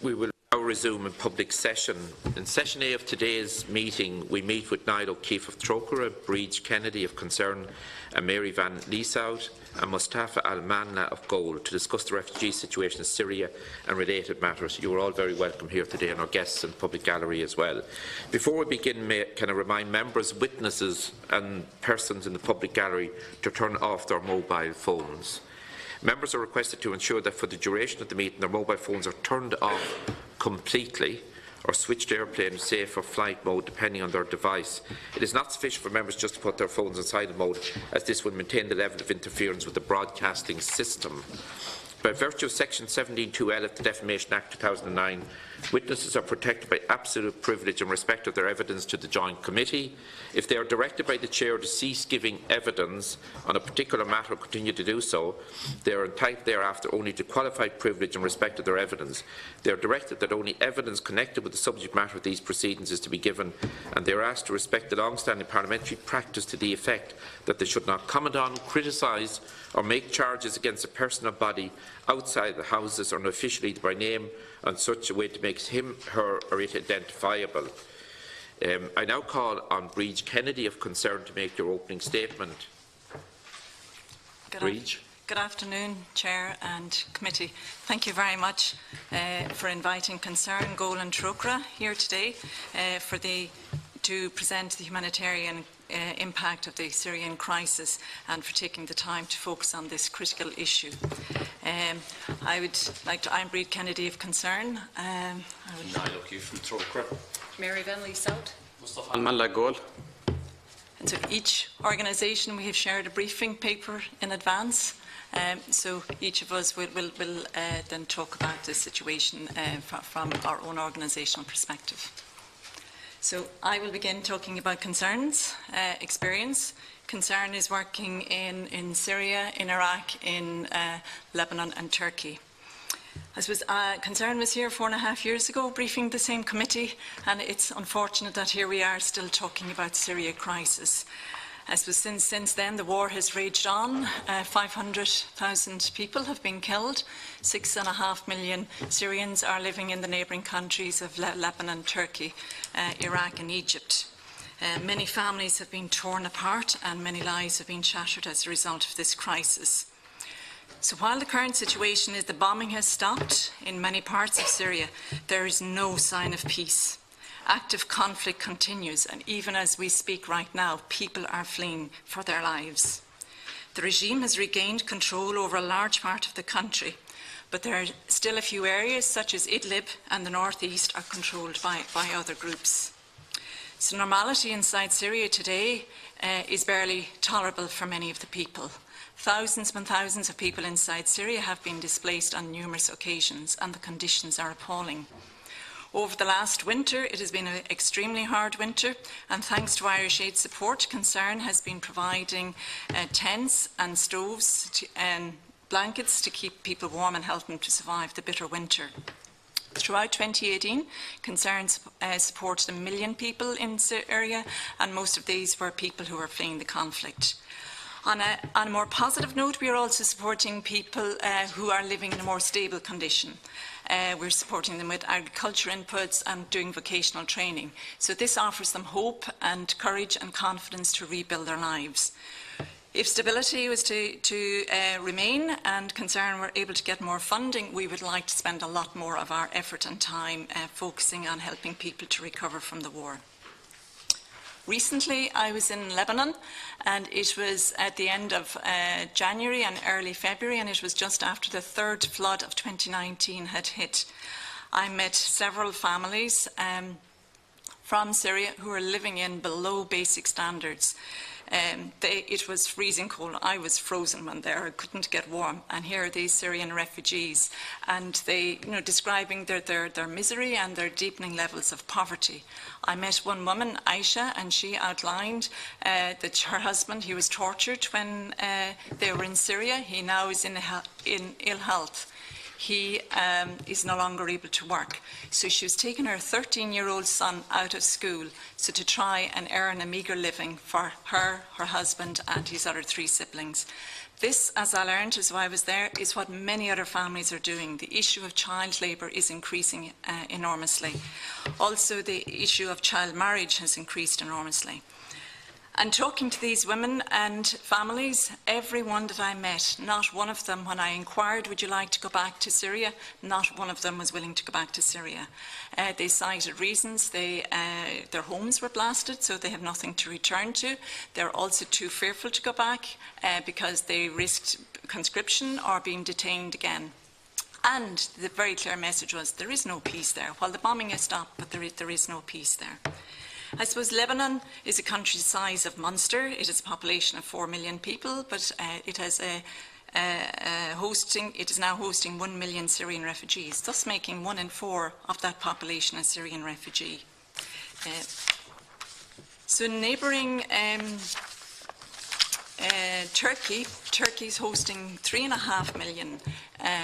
We will now resume in public session. In session A of today's meeting, we meet with Niall O'Keefe of Trocra, Breach Kennedy of Concern, and Mary Van Lieshout and Mustafa Al-Manna of Gold to discuss the refugee situation in Syria and related matters. You are all very welcome here today, and our guests in the public gallery as well. Before we begin, can I remind members, witnesses and persons in the public gallery to turn off their mobile phones. Members are requested to ensure that for the duration of the meeting their mobile phones are turned off completely or switched to airplane safe or flight mode depending on their device. It is not sufficient for members just to put their phones in silent mode, as this would maintain the level of interference with the broadcasting system. By virtue of Section 17(2)(l) of the Defamation Act 2009, witnesses are protected by absolute privilege in respect of their evidence to the Joint Committee. If they are directed by the Chair to cease giving evidence on a particular matter or continue to do so, they are entitled thereafter only to qualified privilege in respect of their evidence. They are directed that only evidence connected with the subject matter of these proceedings is to be given, and they are asked to respect the long-standing parliamentary practice to the effect that they should not comment on, criticise or make charges against a person or body outside the Houses or officially by name in such a way to make him, her or it identifiable. I now call on Breach Kennedy of Concern to make your opening statement. Breach. Good afternoon, Chair and Committee. Thank you very much for inviting Concern, Goal and Trocra here today to present the humanitarian impact of the Syrian crisis and for taking the time to focus on this critical issue. I'm Breach Kennedy of Concern. Niall O'Keefe from Trocra. Mary Van Lieshout. Mustafa Al-Manna Goal. And so each organisation we have shared a briefing paper in advance. So each of us will then talk about the situation from our own organisational perspective. So I will begin talking about Concern's experience. Concern is working in Syria, in Iraq, in Lebanon and Turkey. I suppose Concern was here 4.5 years ago briefing the same committee, and it's unfortunate that here we are still talking about the Syria crisis. I suppose since then the war has raged on. 500,000 people have been killed. 6.5 million Syrians are living in the neighbouring countries of Lebanon, Turkey, Iraq and Egypt. Many families have been torn apart and many lives have been shattered as a result of this crisis. So while the current situation is the bombing has stopped in many parts of Syria, there is no sign of peace. Active conflict continues, and even as we speak right now, people are fleeing for their lives. The regime has regained control over a large part of the country, but there are still a few areas, such as Idlib and the northeast, are controlled by other groups. So normality inside Syria today is barely tolerable for many of the people. Thousands and thousands of people inside Syria have been displaced on numerous occasions, and the conditions are appalling. Over the last winter, it has been an extremely hard winter, and thanks to Irish Aid support, Concern has been providing tents and stoves and blankets to keep people warm and help them to survive the bitter winter. Throughout 2018, Concern supported 1 million people in Syria, and most of these were people who were fleeing the conflict. On a more positive note, we are also supporting people who are living in a more stable condition. We're supporting them with agriculture inputs and doing vocational training. So this offers them hope and courage and confidence to rebuild their lives. If stability was to remain and Concern were able to get more funding, we would like to spend a lot more of our effort and time focusing on helping people to recover from the war. Recently, I was in Lebanon, and it was at the end of January and early February, and it was just after the third flood of 2019 had hit. I met several families from Syria who were living in below basic standards. It was freezing cold. I was frozen when there. I couldn't get warm. And here are these Syrian refugees, and they, describing their misery and their deepening levels of poverty. I met one woman, Aisha, and she outlined that her husband, he was tortured when they were in Syria. He now is in ill health. he is no longer able to work. So she was taking her 13-year-old son out of school so to try and earn a meagre living for her, her husband and his other 3 siblings. This, as I learned as I was there, is what many other families are doing. The issue of child labour is increasing enormously. Also, the issue of child marriage has increased enormously. And talking to these women and families, everyone that I met, not one of them, when I inquired, would you like to go back to Syria, not one of them was willing to go back to Syria. They cited reasons. Their homes were blasted, so they have nothing to return to. They're also too fearful to go back because they risked conscription or being detained again. And the very clear message was, there is no peace there. While the bombing has stopped, but there is no peace there. I suppose Lebanon is a country the size of Munster. It has a population of 4 million people, but it is now hosting 1 million Syrian refugees, thus making 1 in 4 of that population a Syrian refugee. So neighbouring Turkey is hosting 3.5 million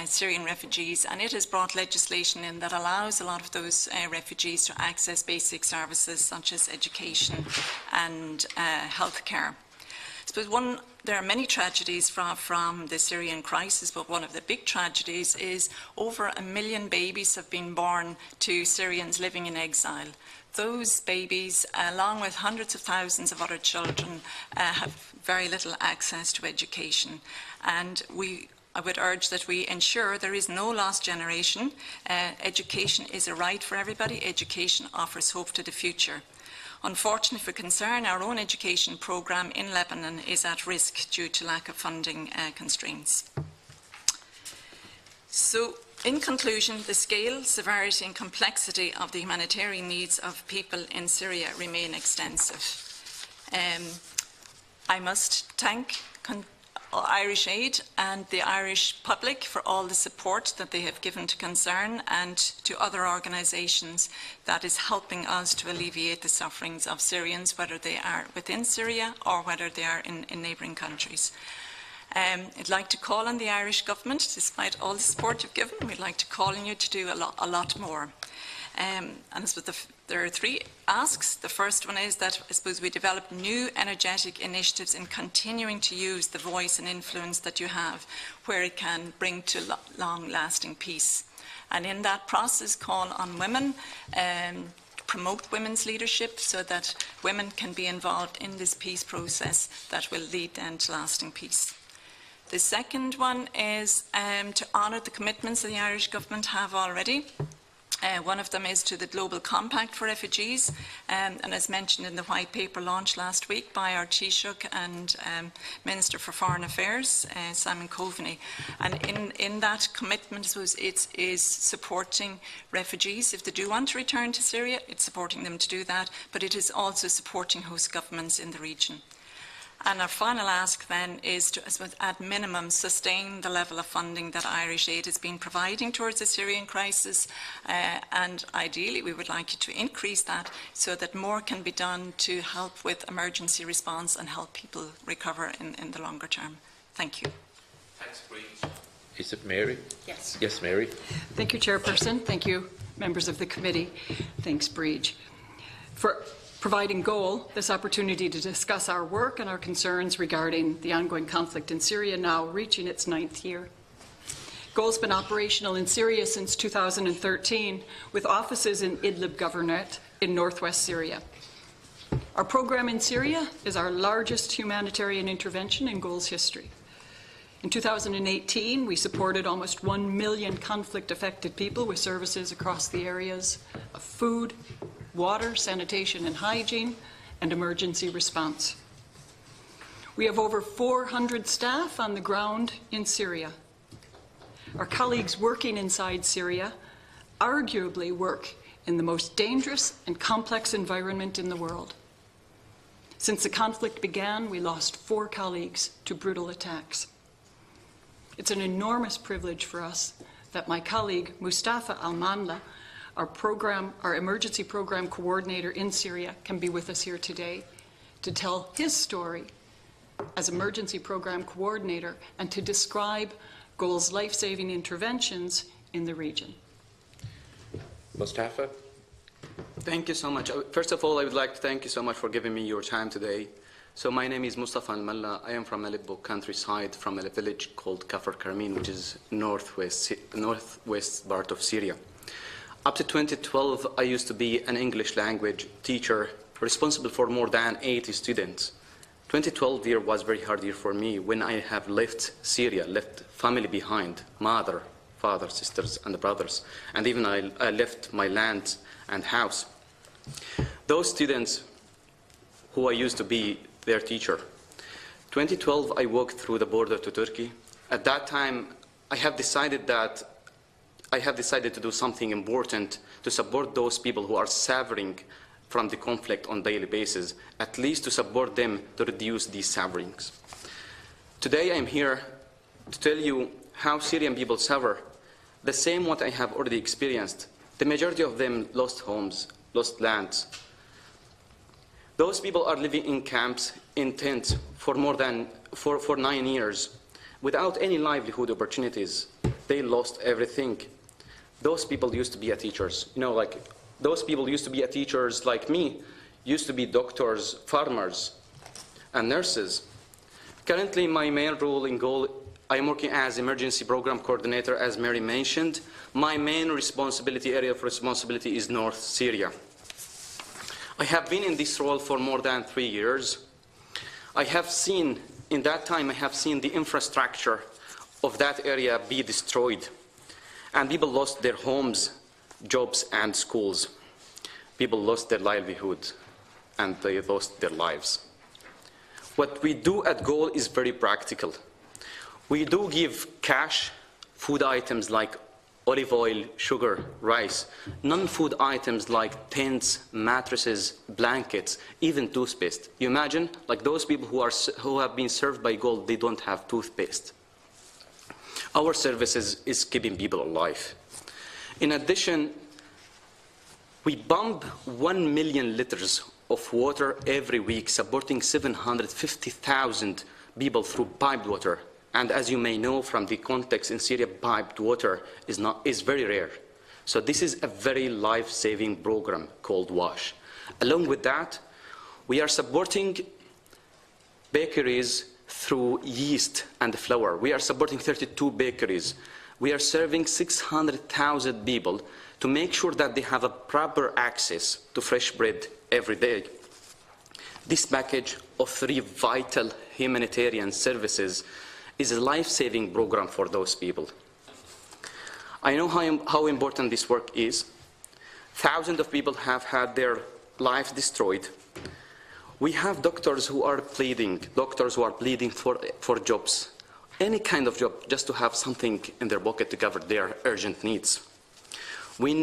Syrian refugees, and it has brought legislation in that allows a lot of those refugees to access basic services such as education and healthcare. I suppose there are many tragedies from the Syrian crisis, but one of the big tragedies is over 1 million babies have been born to Syrians living in exile. Those babies, along with hundreds of thousands of other children, have very little access to education. And I would urge that we ensure there is no lost generation. Education is a right for everybody. Education offers hope to the future. Unfortunately for concern, our own education programme in Lebanon is at risk due to lack of funding constraints. So, in conclusion, the scale, severity and complexity of the humanitarian needs of people in Syria remain extensive. I must thank Irish Aid and the Irish public for all the support that they have given to Concern and to other organisations that is helping us to alleviate the sufferings of Syrians, whether they are within Syria or whether they are in neighbouring countries. I'd like to call on the Irish Government, despite all the support you've given, we'd like to call on you to do a lot more. And there are 3 asks. The first one is that I suppose we develop new energetic initiatives in continuing to use the voice and influence that you have where it can bring to long-lasting peace. And in that process, call on women, promote women's leadership so that women can be involved in this peace process that will lead then to lasting peace. The second one is to honour the commitments that the Irish Government have already. One of them is to the Global Compact for Refugees, and as mentioned in the white paper launched last week by our Taoiseach and Minister for Foreign Affairs, Simon Coveney. And in that commitment, I suppose, it is supporting refugees. If they do want to return to Syria, it's supporting them to do that, but it is also supporting host governments in the region. And our final ask then is to, I suppose, at minimum, sustain the level of funding that Irish Aid has been providing towards the Syrian crisis. And ideally, we would like you to increase that so that more can be done to help with emergency response and help people recover in the longer term. Thank you. Thanks, Breach. Is it Mary? Yes. Yes, Mary. Thank you, Chairperson. Thank you, members of the committee. Thanks, Breach, for providing Goal this opportunity to discuss our work and our concerns regarding the ongoing conflict in Syria, now reaching its 9th year. Goal's been operational in Syria since 2013, with offices in Idlib Governorate in northwest Syria. Our program in Syria is our largest humanitarian intervention in Goal's history. In 2018, we supported almost 1 million conflict-affected people with services across the areas of food, water, sanitation and hygiene, and emergency response. We have over 400 staff on the ground in Syria. Our colleagues working inside Syria arguably work in the most dangerous and complex environment in the world. Since the conflict began, we lost 4 colleagues to brutal attacks. It's an enormous privilege for us that my colleague, Mustafa Al-Mamla, our emergency program coordinator in Syria, can be with us here today to tell his story as emergency program coordinator and to describe GOAL's life-saving interventions in the region. Mustafa? Thank you so much. First of all, I would like to thank you so much for giving me your time today. So my name is Mustafa Al-Malla. I am from Aleppo countryside, from a village called Kafr Karmin, which is northwest part of Syria. Up to 2012, I used to be an English language teacher responsible for more than 80 students. 2012 year was a very hard year for me when I have left Syria, left family behind, mother, father, sisters, and brothers, and even I left my land and house. Those students who I used to be their teacher. 2012, I walked through the border to Turkey. At that time, I have decided to do something important to support those people who are suffering from the conflict on a daily basis, at least to support them to reduce these sufferings. Today, I'm here to tell you how Syrian people suffer, the same what I have already experienced. The majority of them lost homes, lost lands. Those people are living in camps, in tents, for more than 9 years, without any livelihood opportunities. They lost everything. Those people used to be teachers. Those people used to be teachers like me, used to be doctors, farmers, and nurses. Currently, my main role in GOAL, I am working as emergency program coordinator, as Mary mentioned. My main area of responsibility is North Syria. I have been in this role for more than 3 years. In that time, I have seen the infrastructure of that area be destroyed. And people lost their homes, jobs, and schools. People lost their livelihood, and they lost their lives. What we do at GOAL is very practical. We do give cash, food items like olive oil, sugar, rice, non-food items like tents, mattresses, blankets, even toothpaste. You imagine, like those people who have been served by GOAL, they don't have toothpaste. Our services is keeping people alive. In addition, we pump 1 million liters of water every week, supporting 750,000 people through piped water. And as you may know from the context in Syria, piped water is very rare. So this is a very life-saving program called WASH. Along with that, we are supporting bakeries through yeast and flour. We are supporting 32 bakeries. We are serving 600,000 people to make sure that they have a proper access to fresh bread every day. This package of 3 vital humanitarian services is a life-saving program for those people. I know how important this work is. Thousands of people have had their lives destroyed. We have doctors who are pleading for jobs, any kind of job, just to have something in their pocket to cover their urgent needs. We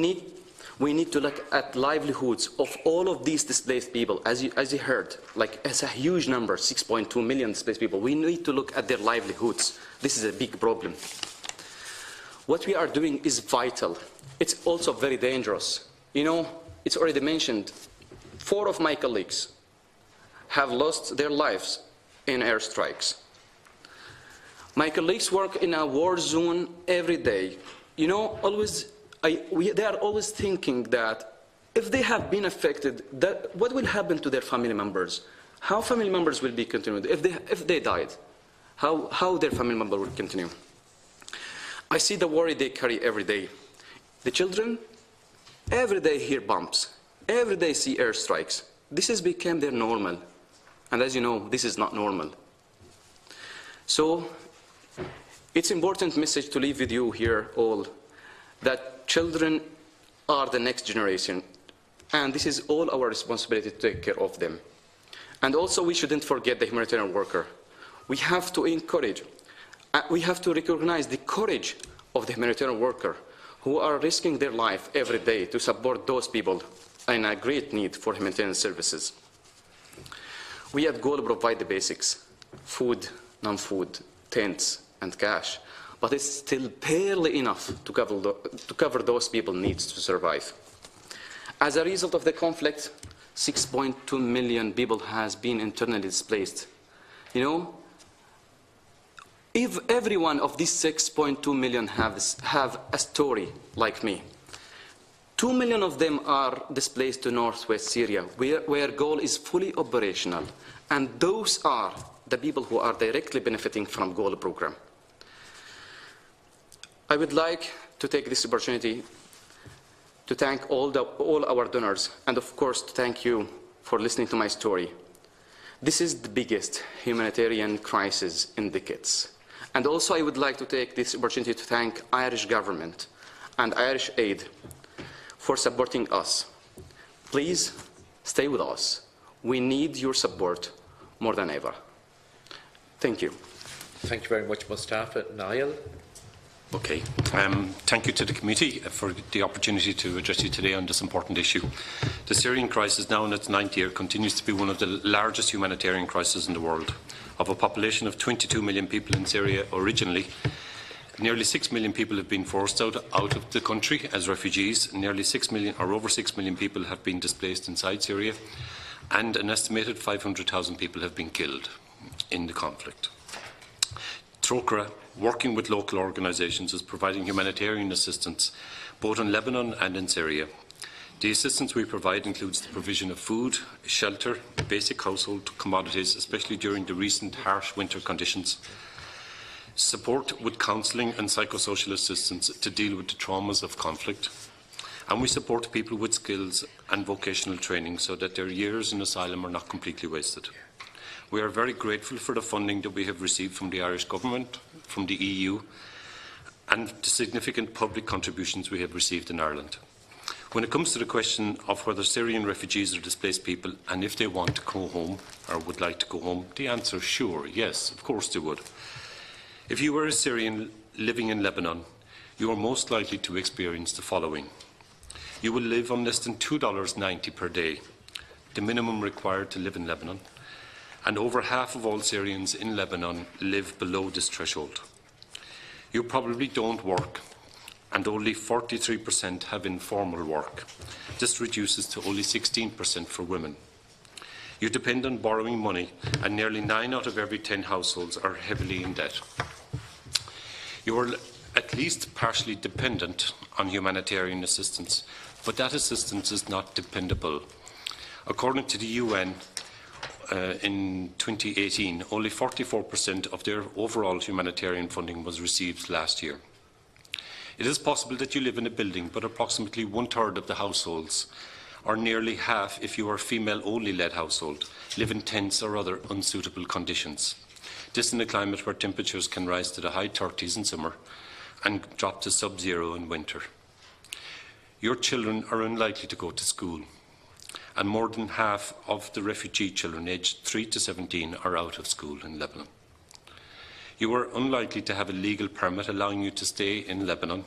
need to look at livelihoods of all of these displaced people. As you heard, it's a huge number, 6.2 million displaced people. We need to look at their livelihoods. This is a big problem. What we are doing is vital. It's also very dangerous. It's already mentioned, 4 of my colleagues have lost their lives in airstrikes. My colleagues work in a war zone every day. They are always thinking that if they have been affected, what will happen to their family members? How family members will be continued? If they died, how their family member will continue? I see the worry they carry every day. The children, every day hear bombs, every day see airstrikes. This has become their normal. And as you know, this is not normal. So it's an important message to leave with you here all, that children are the next generation, and this is all our responsibility to take care of them. And also, we shouldn't forget the humanitarian worker. We have to encourage, we have to recognize the courage of the humanitarian worker who are risking their life every day to support those people in a great need for humanitarian services. We at GOAL provide the basics: food, non-food, tents, and cash. But it's still barely enough to cover those people's needs to survive. As a result of the conflict, 6.2 million people has been internally displaced. If every one of these 6.2 million have a story like me, 2 million of them are displaced to northwest Syria, where goal is fully operational, and those are the people who are directly benefiting from goal program. I would like to take this opportunity to thank all our donors, and of course to thank you for listening to my story. This is the biggest humanitarian crisis in decades. And also I would like to take this opportunity to thank Irish government and Irish Aid for supporting us. Please stay with us. We need your support more than ever. Thank you. Thank you very much, Mustafa. Niall? Okay. Thank you to the committee for the opportunity to address you today on this important issue. The Syrian crisis, now in its 9th year, continues to be one of the largest humanitarian crises in the world. Of a population of 22 million people in Syria originally, nearly 6 million people have been forced out of the country as refugees. Nearly 6 million, or over 6 million people have been displaced inside Syria, and an estimated 500,000 people have been killed in the conflict. Trocra, working with local organisations, is providing humanitarian assistance both in Lebanon and in Syria. The assistance we provide includes the provision of food, shelter, basic household commodities, especially during the recent harsh winter conditions, support with counselling and psychosocial assistance to deal with the traumas of conflict, and we support people with skills and vocational training so that their years in asylum are not completely wasted. We are very grateful for the funding that we have received from the Irish Government, from the EU, and the significant public contributions we have received in Ireland. When it comes to the question of whether Syrian refugees are displaced people and if they want to go home or would like to go home, the answer is sure, yes, of course they would. If you were a Syrian living in Lebanon, you are most likely to experience the following. You will live on less than $2.90 per day, the minimum required to live in Lebanon, and over half of all Syrians in Lebanon live below this threshold. You probably don't work, and only 43% have informal work. This reduces to only 16% for women. You depend on borrowing money, and nearly 9 out of every 10 households are heavily in debt. You are at least partially dependent on humanitarian assistance, but that assistance is not dependable. According to the UN, in 2018, only 44% of their overall humanitarian funding was received last year. It is possible that you live in a building, but approximately 1/3 of the households, or nearly half if you are a female-only led household, live in tents or other unsuitable conditions. This in a climate where temperatures can rise to the high 30s in summer and drop to sub-zero in winter. Your children are unlikely to go to school, and more than half of the refugee children aged 3 to 17 are out of school in Lebanon. You are unlikely to have a legal permit allowing you to stay in Lebanon,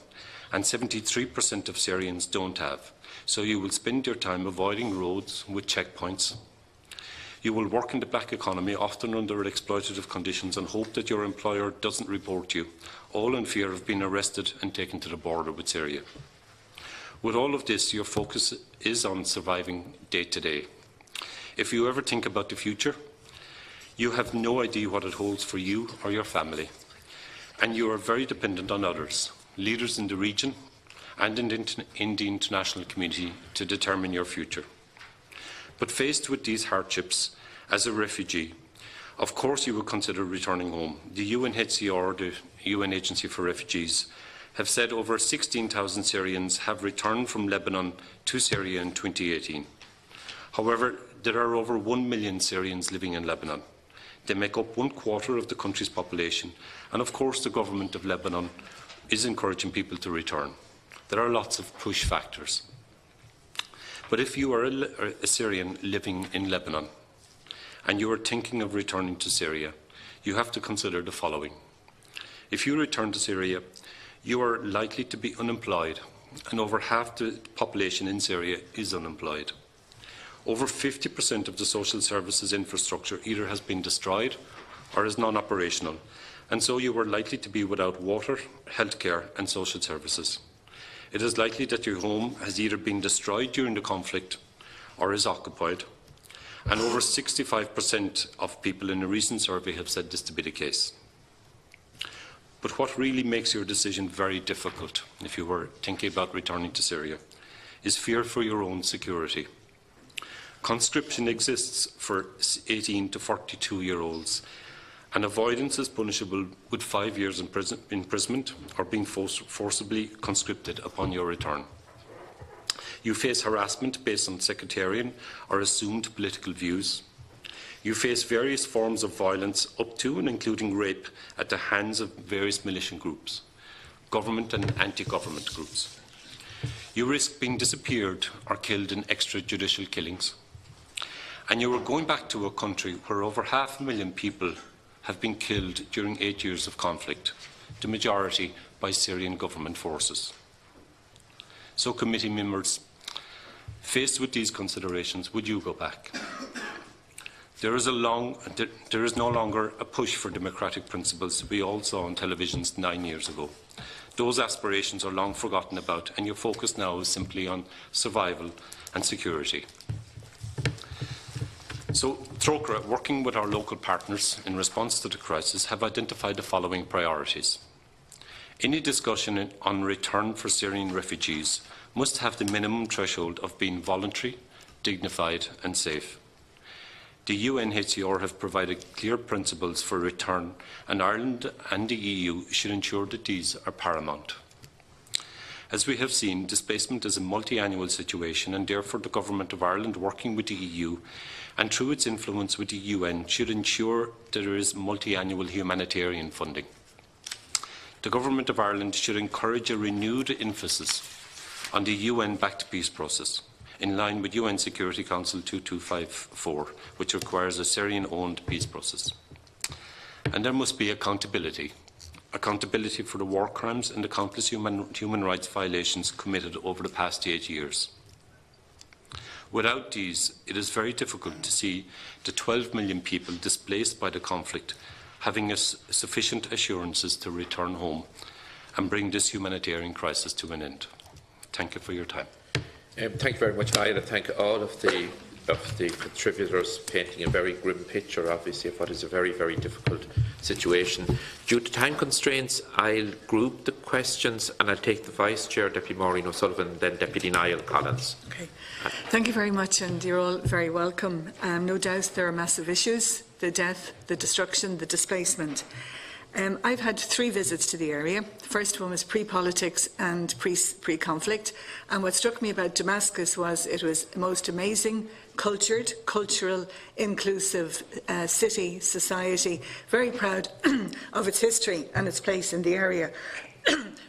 and 73% of Syrians don't have, so you will spend your time avoiding roads with checkpoints. You will work in the black economy, often under exploitative conditions, and hope that your employer doesn't report you, all in fear of being arrested and taken to the border with Syria. With all of this, your focus is on surviving day to day. If you ever think about the future, you have no idea what it holds for you or your family, and you are very dependent on others, leaders in the region and in the international community, to determine your future. But faced with these hardships as a refugee, of course you will consider returning home. The UNHCR, the UN Agency for Refugees, have said over 16,000 Syrians have returned from Lebanon to Syria in 2018. However, there are over 1 million Syrians living in Lebanon. They make up 1/4 of the country's population, and of course the government of Lebanon is encouraging people to return. There are lots of push factors. But if you are a Syrian living in Lebanon and you are thinking of returning to Syria, you have to consider the following. If you return to Syria, you are likely to be unemployed, and over half the population in Syria is unemployed. Over 50% of the social services infrastructure either has been destroyed or is non-operational, and so you are likely to be without water, healthcare and social services. It is likely that your home has either been destroyed during the conflict or is occupied, and over 65% of people in a recent survey have said this to be the case. But what really makes your decision very difficult, if you were thinking about returning to Syria, is fear for your own security. Conscription exists for 18 to 42-year-olds, and avoidance is punishable with 5 years imprisonment or being forcibly conscripted upon your return. You face harassment based on sectarian or assumed political views. You face various forms of violence up to and including rape at the hands of various militant groups, government and anti-government groups. You risk being disappeared or killed in extrajudicial killings. And you are going back to a country where over 500,000 people have been killed during 8 years of conflict, the majority by Syrian government forces. So, committee members, faced with these considerations, would you go back? There is no longer a push for democratic principles we all saw on televisions 9 years ago. Those aspirations are long forgotten about, and your focus now is simply on survival and security. So, Trócaire, working with our local partners in response to the crisis, have identified the following priorities. Any discussion on return for Syrian refugees must have the minimum threshold of being voluntary, dignified and safe. The UNHCR have provided clear principles for return, and Ireland and the EU should ensure that these are paramount. As we have seen, displacement is a multi-annual situation, and therefore the Government of Ireland, working with the EU and through its influence with the UN, should ensure that there is multi-annual humanitarian funding. The Government of Ireland should encourage a renewed emphasis on the UN-backed peace process, in line with UN Security Council 2254, which requires a Syrian-owned peace process. And there must be accountability for the war crimes and the countless human rights violations committed over the past 8 years. Without these, it is very difficult to see the 12 million people displaced by the conflict having sufficient assurances to return home and bring this humanitarian crisis to an end. Thank you for your time. Thank you very much, Niall. I thank all of the contributors, painting a very grim picture, obviously, of what is a very, very difficult situation. Due to time constraints, I'll group the questions and I'll take the Vice Chair, Deputy Maureen O'Sullivan, then Deputy Niall Collins. Okay. Thank you very much, and you're all very welcome. No doubt there are massive issues: the death, the destruction, the displacement. I've had 3 visits to the area. The first one was pre-politics and pre-conflict. And what struck me about Damascus was it was a most amazing, cultured, cultural, inclusive city, society, very proud of its history and its place in the area.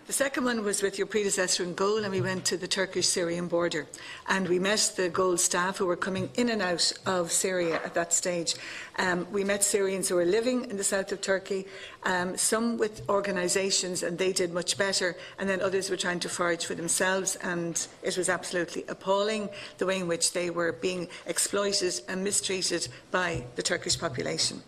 The second one was with your predecessor in Gaul, and we went to the Turkish-Syrian border. And we met the Gaul staff who were coming in and out of Syria at that stage. We met Syrians who were living in the south of Turkey, some with organisations, and they did much better, and then others were trying to forage for themselves, and it was absolutely appalling the way in which they were being exploited and mistreated by the Turkish population.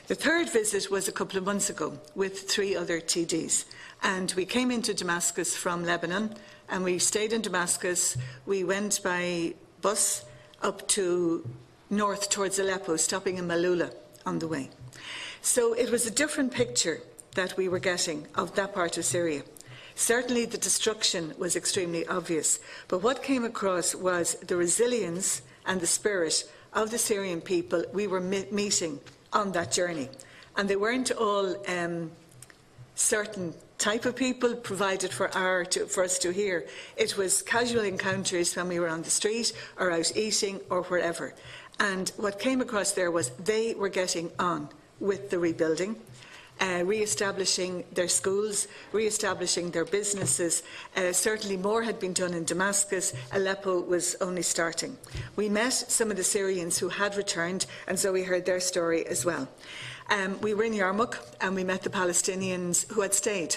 The third visit was a couple of months ago with 3 other TDs. And we came into Damascus from Lebanon, and we stayed in Damascus. We went by bus up to north towards Aleppo, stopping in McLoughlin on the way. So it was a different picture that we were getting of that part of Syria. Certainly the destruction was extremely obvious, but what came across was the resilience and the spirit of the Syrian people we were meeting on that journey. And they weren't all certain type of people provided for us to hear. It was casual encounters when we were on the street or out eating or wherever. And what came across there was they were getting on with the rebuilding, re-establishing their schools, re-establishing their businesses. Certainly more had been done in Damascus. Aleppo was only starting. We met some of the Syrians who had returned, and so we heard their story as well. We were in Yarmouk, and we met the Palestinians who had stayed.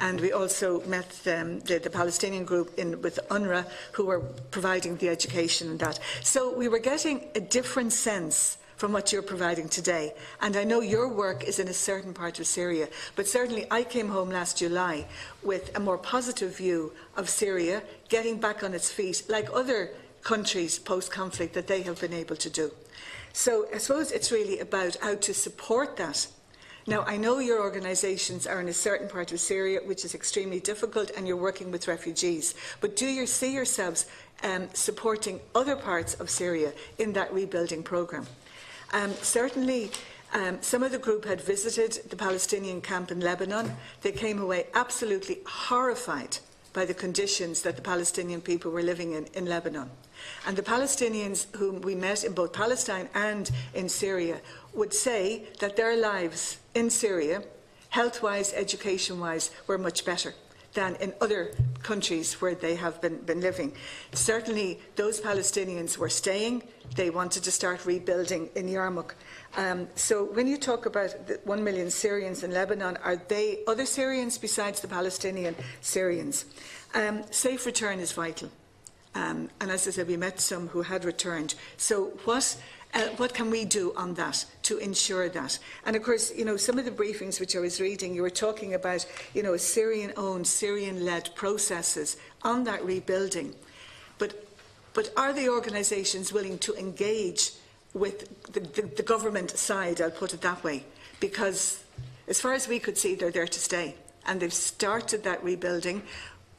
And we also met the Palestinian group with UNRWA, who were providing the education and that. So we were getting a different sense from what you're providing today. And I know your work is in a certain part of Syria, but certainly I came home last July with a more positive view of Syria getting back on its feet, like other countries post-conflict that they have been able to do. So I suppose it's really about how to support that Now, I know your organisations are in a certain part of Syria, which is extremely difficult, and you're working with refugees. But do you see yourselves supporting other parts of Syria in that rebuilding programme? Certainly, some of the group had visited the Palestinian camp in Lebanon. They came away absolutely horrified by the conditions that the Palestinian people were living in Lebanon. And the Palestinians whom we met in both Palestine and in Syria would say that their lives in Syria, health-wise, education-wise, were much better than in other countries where they have been living. Certainly, those Palestinians were staying. They wanted to start rebuilding in Yarmouk. So when you talk about the 1 million Syrians in Lebanon, are they other Syrians besides the Palestinian Syrians? Safe return is vital. And as I said, we met some who had returned. So what can we do on that to ensure that? And of course, you know, some of the briefings which I was reading, you were talking about, you know, Syrian-owned, Syrian-led processes on that rebuilding. But are the organisations willing to engage with the government side, I'll put it that way? Because as far as we could see, they're there to stay. And they've started that rebuilding.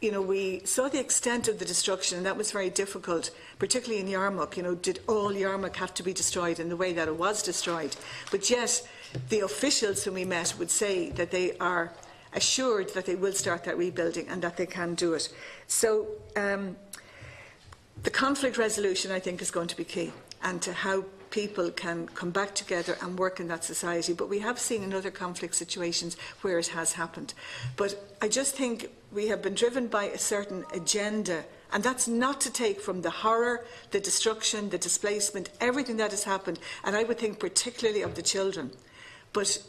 You know, we saw the extent of the destruction, and that was very difficult, particularly in Yarmouk. You know, did all Yarmouk have to be destroyed in the way that it was destroyed? But yet, the officials whom we met would say that they are assured that they will start that rebuilding and that they can do it. So, the conflict resolution, I think, is going to be key, and to how people can come back together and work in that society. But we have seen in other conflict situations where it has happened. But I just think we have been driven by a certain agenda, and that's not to take from the horror, the destruction, the displacement, everything that has happened, and I would think particularly of the children. But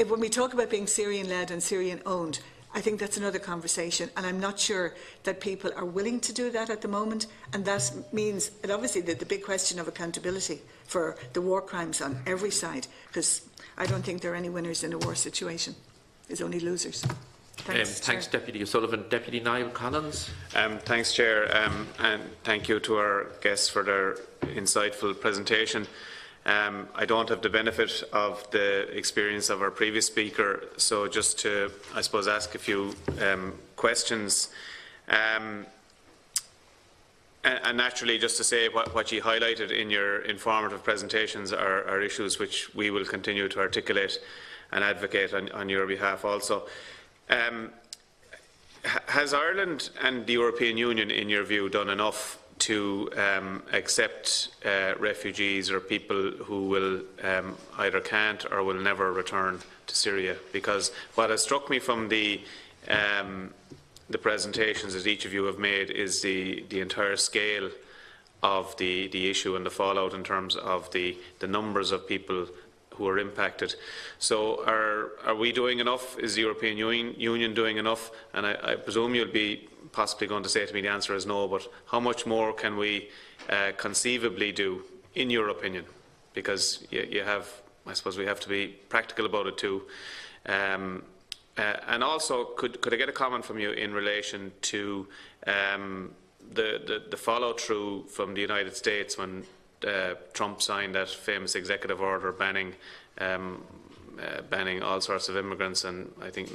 when we talk about being Syrian-led and Syrian-owned, I think that's another conversation, and I'm not sure that people are willing to do that at the moment, and that means, and obviously, the big question of accountability for the war crimes on every side, because I don't think there are any winners in a war situation. There's only losers. Thanks, Deputy O'Sullivan. Deputy Niall Collins. Thanks, Chair, and thank you to our guests for their insightful presentation. I don't have the benefit of the experience of our previous speaker, so just to, I suppose, ask a few questions. And naturally, just to say what you highlighted in your informative presentations are issues which we will continue to articulate and advocate on your behalf also. Has Ireland and the European Union, in your view, done enough to accept refugees or people who will either can't or will never return to Syria? Because what has struck me from the presentations that each of you have made is the entire scale of the issue and the fallout in terms of the numbers of people who are impacted. So are we doing enough? Is the European Union doing enough? And I presume you'll be possibly going to say to me the answer is no, but how much more can we conceivably do, in your opinion? Because you have, I suppose we have to be practical about it too. And also, could I get a comment from you in relation to the follow-through from the United States when Trump signed that famous executive order banning all sorts of immigrants, and I think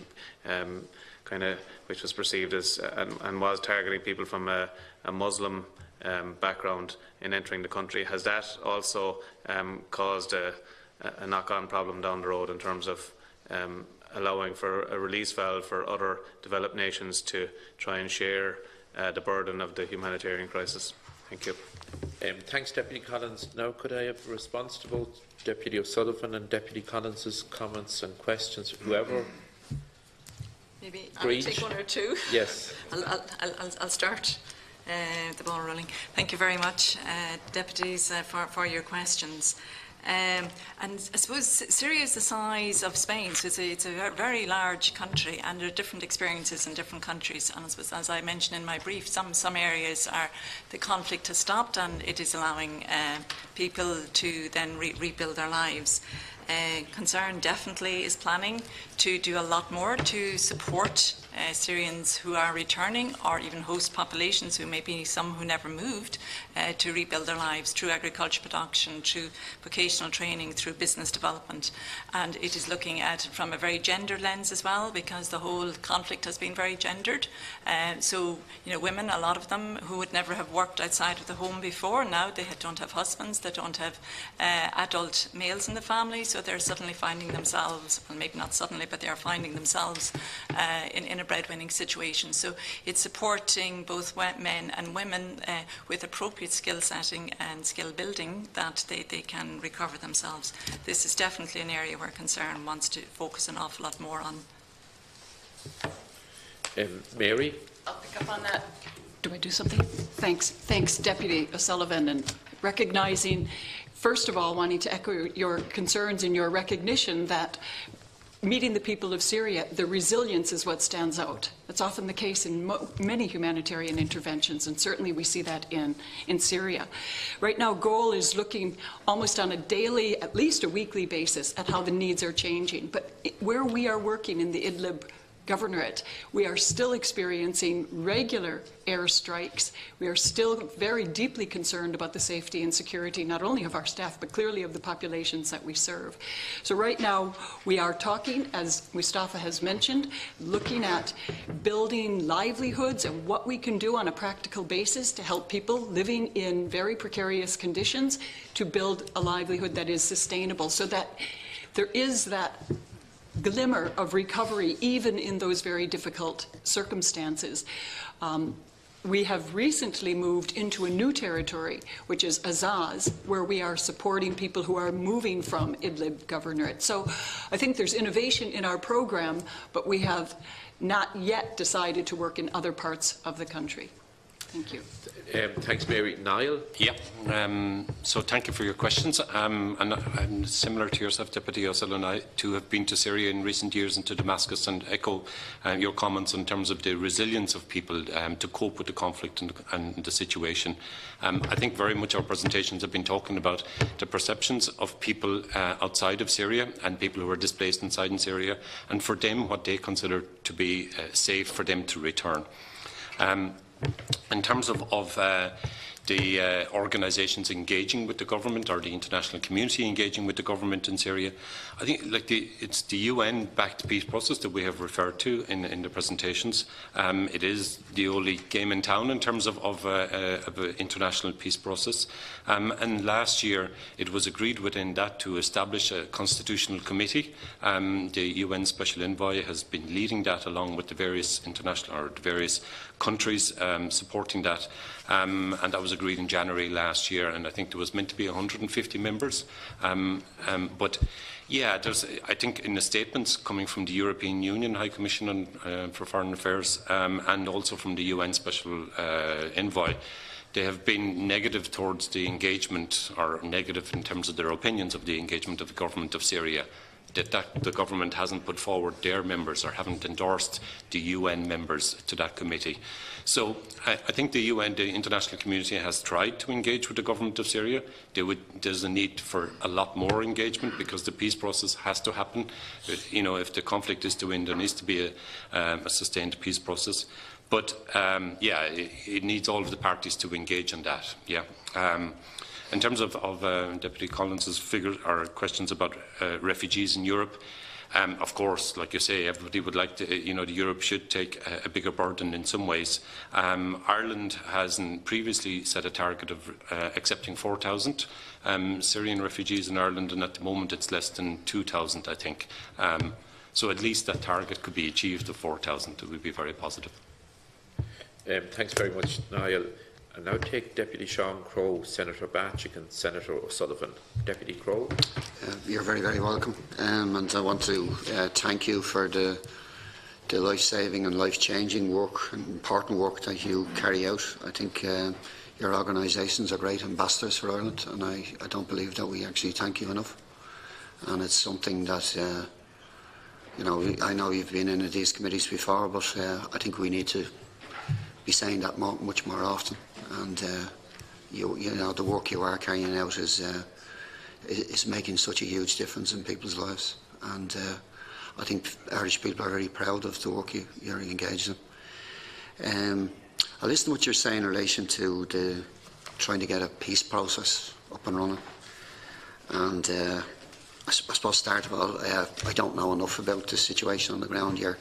which was perceived as and was targeting people from a Muslim background in entering the country. Has that also caused a knock-on problem down the road in terms of allowing for a release valve for other developed nations to try and share the burden of the humanitarian crisis? Thank you. Thanks, Deputy Collins. Now, could I have a response to both Deputy O'Sullivan and Deputy Collins's comments and questions? Whoever. Maybe I'll take one or two. Yes. I'll start the ball rolling. Thank you very much, deputies, for your questions. And I suppose Syria is the size of Spain, so it's a very large country, and there are different experiences in different countries. And I suppose, as I mentioned in my brief, some areas the conflict has stopped, and it is allowing people to then rebuild their lives. Concern definitely is planning to do a lot more to support Syrians who are returning, or even host populations who may be some who never moved, to rebuild their lives through agriculture production, through vocational training, through business development. And it is looking at it from a very gender lens as well, because the whole conflict has been very gendered. So, you know, women, a lot of them who would never have worked outside of the home before, now they don't have husbands, they don't have adult males in the family, so they're suddenly finding themselves, well, maybe not suddenly, but they are finding themselves in a breadwinning situation. So it's supporting both men and women with appropriate skill setting and skill building, that they can recover themselves. This is definitely an area where Concern wants to focus an awful lot more on. Mary? I'll pick up on that. Do I do something? Thanks, Deputy O'Sullivan, and recognising, first of all, wanting to echo your concerns and your recognition that meeting the people of Syria, the resilience is what stands out. That's often the case in many humanitarian interventions, and certainly we see that in Syria. Right now, GOAL is looking almost on a daily, at least a weekly basis, at how the needs are changing. But where we are working in the Idlib Governorate, we are still experiencing regular airstrikes. We are still very deeply concerned about the safety and security, not only of our staff, but clearly of the populations that we serve. So right now, we are talking, as Mustafa has mentioned, looking at building livelihoods and what we can do on a practical basis to help people living in very precarious conditions to build a livelihood that is sustainable, so that there is that glimmer of recovery even in those very difficult circumstances. We have recently moved into a new territory, which is Azaz, where we are supporting people who are moving from Idlib Governorate. So I think there's innovation in our program, but we have not yet decided to work in other parts of the country. Thank you. Thanks, Mary. Niall? Yeah, so thank you for your questions. And I'm similar to yourself, Deputy O'Sullivan, I too have been to Syria in recent years and to Damascus, and echo your comments in terms of the resilience of people to cope with the conflict and the situation. I think very much our presentations have been talking about the perceptions of people outside of Syria and people who are displaced inside in Syria, and for them what they consider to be safe for them to return. In terms of the organisations engaging with the government, or the international community engaging with the government in Syria, I think it's the UN-backed peace process that we have referred to in the presentations. It is the only game in town in terms of an international peace process. And last year it was agreed within that to establish a constitutional committee. The UN Special Envoy has been leading that, along with the various international or the various countries supporting that. And that was agreed in January last year, and I think there was meant to be 150 members. But yeah, I think in the statements coming from the European Union High Commission for Foreign Affairs and also from the UN Special Envoy, they have been negative towards the engagement, or negative in terms of their opinions of the engagement of the government of Syria. That the government hasn't put forward their members, or haven't endorsed the UN members to that committee. So I think the UN, the international community, has tried to engage with the government of Syria. There's a need for a lot more engagement, because the peace process has to happen. You know, if the conflict is to end, there needs to be a sustained peace process. But yeah, it needs all of the parties to engage in that. Yeah. In terms of Deputy Collins's figure or questions about refugees in Europe, of course, like you say, everybody would like to, Europe should take a bigger burden in some ways. Ireland has previously set a target of accepting 4,000 Syrian refugees in Ireland, and at the moment it's less than 2,000, I think. So at least that target could be achieved of 4,000. It would be very positive. Thanks very much, Niall. I now take Deputy Seán Crowe, Senator Batchik and Senator O'Sullivan. Deputy Crowe. You're very, very welcome. And I want to thank you for the life-saving and life-changing work and important work that you carry out. I think your organisations are great ambassadors for Ireland, and I don't believe that we actually thank you enough. And it's something that, I know you've been in these committees before, but I think we need to be saying that much more often. And the work you are carrying out is is making such a huge difference in people's lives. And I think Irish people are very proud of the work you're engaged in. I listened to what you're saying in relation to trying to get a peace process up and running. And I suppose, start of all, I don't know enough about the situation on the ground. You're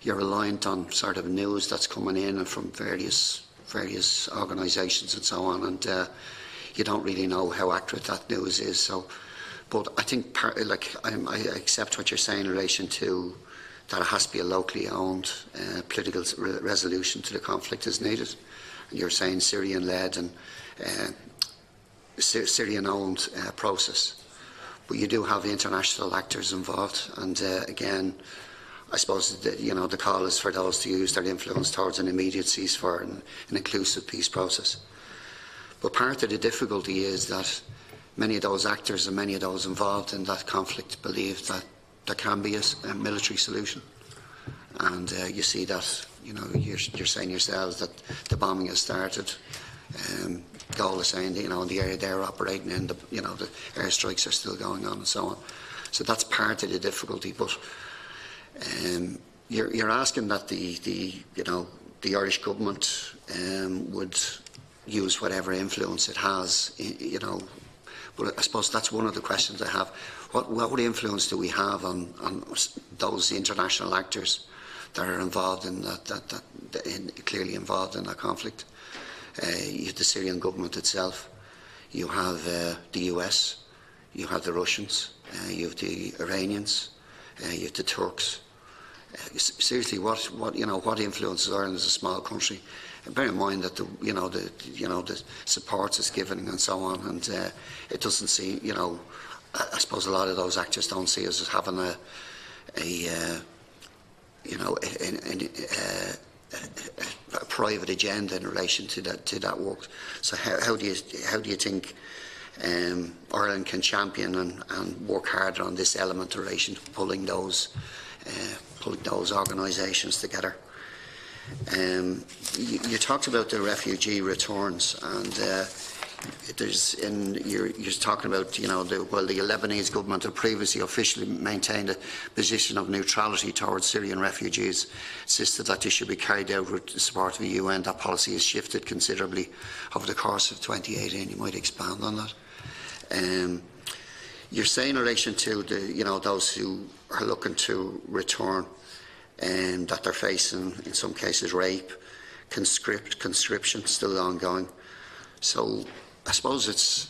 reliant on sort of news that's coming in and from various organisations and so on, and you don't really know how accurate that news is. So, but I think, I accept what you're saying in relation to that it has to be a locally owned political resolution to the conflict is needed. And you're saying Syrian-led and Syrian-owned process. But you do have international actors involved, and again, I suppose the call is for those to use their influence towards an immediate ceasefire and an inclusive peace process. But part of the difficulty is that many of those actors and many of those involved in that conflict believe that there can be a military solution, and you see that you're saying yourselves that the bombing has started. Goal is saying that, in the area they're operating in, the airstrikes are still going on and so on. So that's part of the difficulty. But you're asking that the Irish government would use whatever influence it has, But I suppose that's one of the questions I have. What influence do we have on those international actors that are involved in clearly involved in that conflict? You have the Syrian government itself, you have the US, you have the Russians, you have the Iranians, you have the Turks. Seriously, what influence is Ireland as a small country? And bear in mind that the support is given and so on, and it doesn't seem, I suppose a lot of those actors don't see us as having a private agenda in relation to that work. So how do you think Ireland can champion and work harder on this element in relation to pulling those organisations together? You talked about the refugee returns, and you're talking about the Lebanese government had previously officially maintained a position of neutrality towards Syrian refugees, insisted that they should be carried out with the support of the UN. That policy has shifted considerably over the course of 2018. You might expand on that. You're saying in relation to those who are looking to return, and that they're facing, in some cases, rape, conscription still ongoing. So I suppose it's,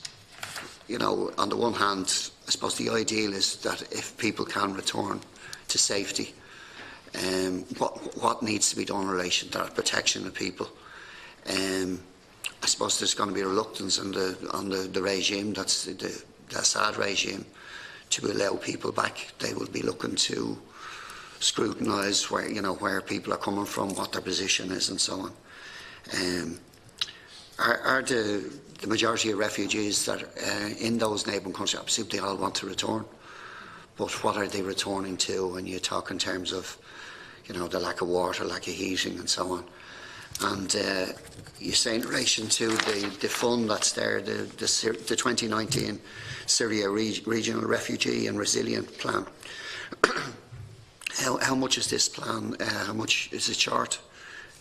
on the one hand, I suppose the ideal is that if people can return to safety, what needs to be done in relation to that protection of people? I suppose there's going to be reluctance on the regime, that's the Assad regime, to allow people back. They will be looking to scrutinise where people are coming from, what their position is, and so on. Are the majority of refugees that are in those neighbouring countries, obviously they all want to return, but what are they returning to when you talk in terms of the lack of water, lack of heating, and so on? And you say in relation to the fund that's there, the 2019 Syria Regional Refugee and Resilient Plan. How much is this plan? How much is it short?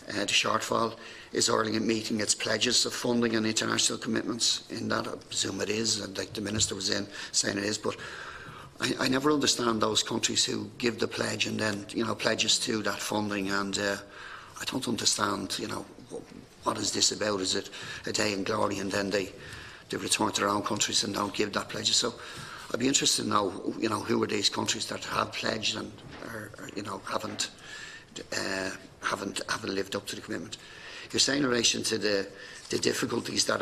The shortfall? Is Ireland meeting its pledges of funding and international commitments in that? I presume it is, and like the Minister was in saying it is, but I never understand those countries who give the pledge and then, pledges to that funding, and I don't understand, what is this about? Is it a day in glory and then they return to their own countries and don't give that pledge? So I'd be interested to know, who are these countries that have pledged and haven't lived up to the commitment. You're saying in relation to the difficulties that,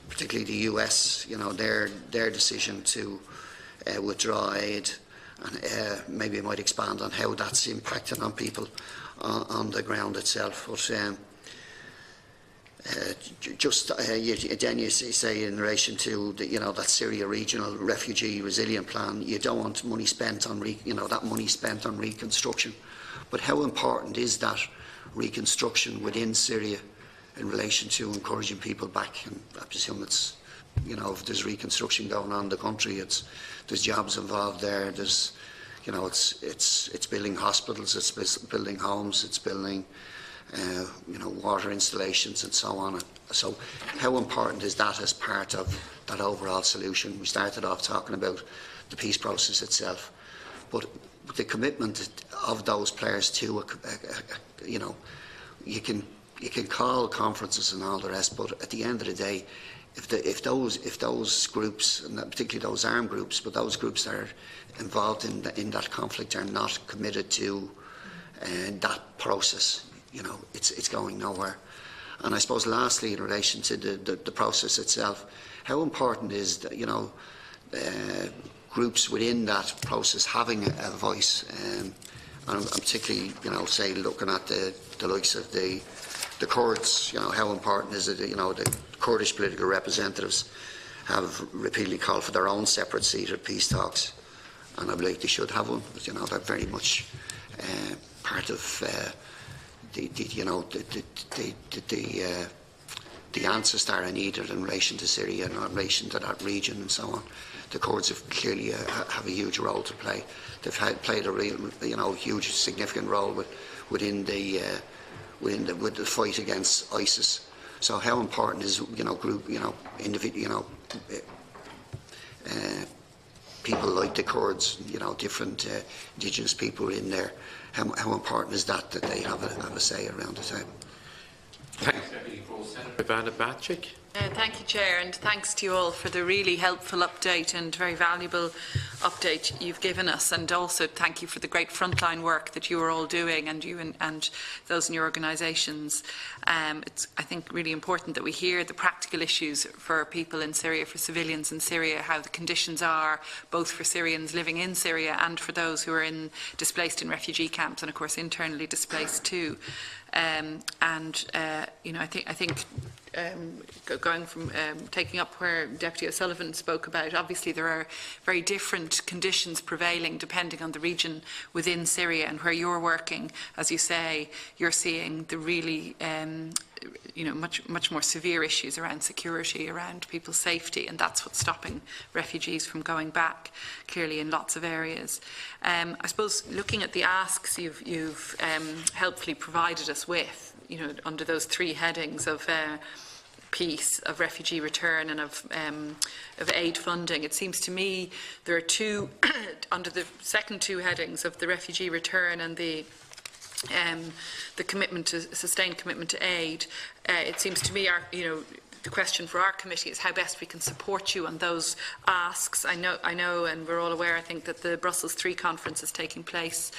particularly the US, their decision to withdraw aid, and maybe you might expand on how that's impacting on people on the ground itself. But then you say in relation to that Syria Regional Refugee Resilient Plan, you don't want money spent on that money spent on reconstruction. But how important is that reconstruction within Syria in relation to encouraging people back? And I presume it's you know, if there's reconstruction going on in the country, there's jobs involved there. There's, you know, it's building hospitals, it's building homes, it's building, you know, water installations and so on. So how important is that as part of that overall solution? We started off talking about the peace process itself, but the commitment of those players to, you know, you can call conferences and all the rest, but at the end of the day, if those groups, and particularly those armed groups, but those groups that are involved in that conflict are not committed to that process, you know, it's going nowhere. And I suppose lastly, in relation to the process itself, how important is that, you know, groups within that process having a voice, and I'm particularly, you know, say looking at the likes of the Kurds, you know, how important is it, you know, the Kurdish political representatives have repeatedly called for their own separate seat at peace talks, and I believe they should have one, but, you know, they're very much part of you know, the answers that are needed in relation to Syria and in relation to that region and so on. The Kurds have clearly have a huge role to play. They've played a real, you know, huge, significant role within the fight against ISIS. So how important is, you know, group, you know, individual, you know, people like the Kurds, you know, different indigenous people in there. How important is that they have a say around the table? Thanks, Ivana Bacik. Thank you, Chair, and thanks to you all for the really helpful update and very valuable update you've given us, and also thank you for the great frontline work that you are all doing, and you and those in your organisations. It's, I think, really important that we hear the practical issues for people in Syria, for civilians in Syria, how the conditions are, both for Syrians living in Syria and for those who are displaced in refugee camps, and of course internally displaced too. You know, I think going from taking up where Deputy O'Sullivan spoke about, obviously there are very different conditions prevailing depending on the region within Syria, and where you're working, as you say, you're seeing the really you know, much more severe issues around security, around people's safety, and that's what's stopping refugees from going back, clearly in lots of areas. I suppose looking at the asks you've helpfully provided us with, you know, under those three headings of peace, of refugee return, and of aid funding, it seems to me there are two under the second two headings of the refugee return and the commitment to sustained commitment to aid. It seems to me, the question for our committee is how best we can support you on those asks. I know, and we're all aware, I think, that the Brussels 3 conference is taking place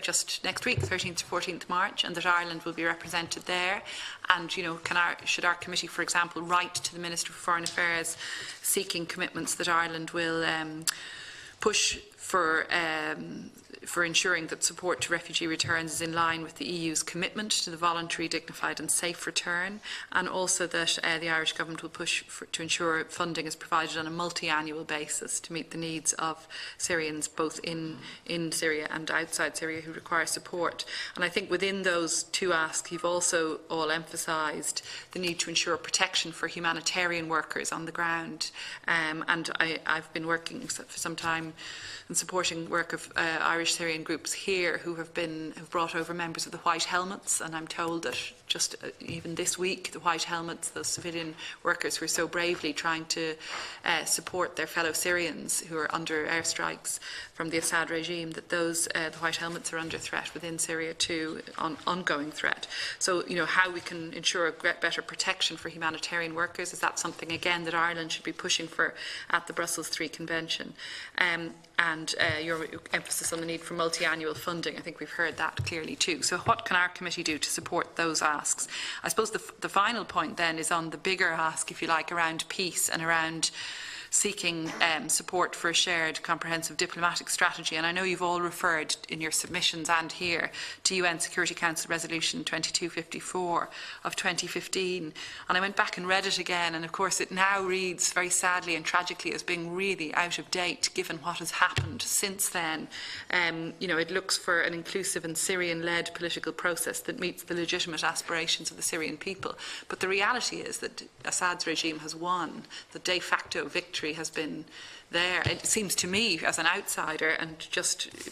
just next week, 13th to 14th March, and that Ireland will be represented there. And, you know, should our committee, for example, write to the Minister for Foreign Affairs seeking commitments that Ireland will push for ensuring that support to refugee returns is in line with the EU's commitment to the voluntary, dignified and safe return, and also that the Irish Government will push to ensure funding is provided on a multi-annual basis to meet the needs of Syrians both in Syria and outside Syria who require support. And I think within those two asks, you've also all emphasised the need to ensure protection for humanitarian workers on the ground. And I've been working for some time and supporting work of Irish Syrian groups here who have brought over members of the White Helmets, and I'm told that just even this week the White Helmets, those civilian workers who are so bravely trying to support their fellow Syrians who are under airstrikes from the Assad regime, that those the White Helmets are under threat within Syria too, ongoing threat. So, you know, how we can ensure a better protection for humanitarian workers, is that something again that Ireland should be pushing for at the Brussels 3 Convention? And your emphasis on the need for multi-annual funding, I think we've heard that clearly too. So what can our committee do to support those asks? I suppose the final point then is on the bigger ask, if you like, around peace and around seeking support for a shared comprehensive diplomatic strategy. And I know you've all referred in your submissions and here to UN Security Council Resolution 2254 of 2015. And I went back and read it again, and of course it now reads very sadly and tragically as being really out of date given what has happened since then. You know, it looks for an inclusive and Syrian-led political process that meets the legitimate aspirations of the Syrian people. But the reality is that Assad's regime has won. The de facto victory has been there. It seems to me, as an outsider, and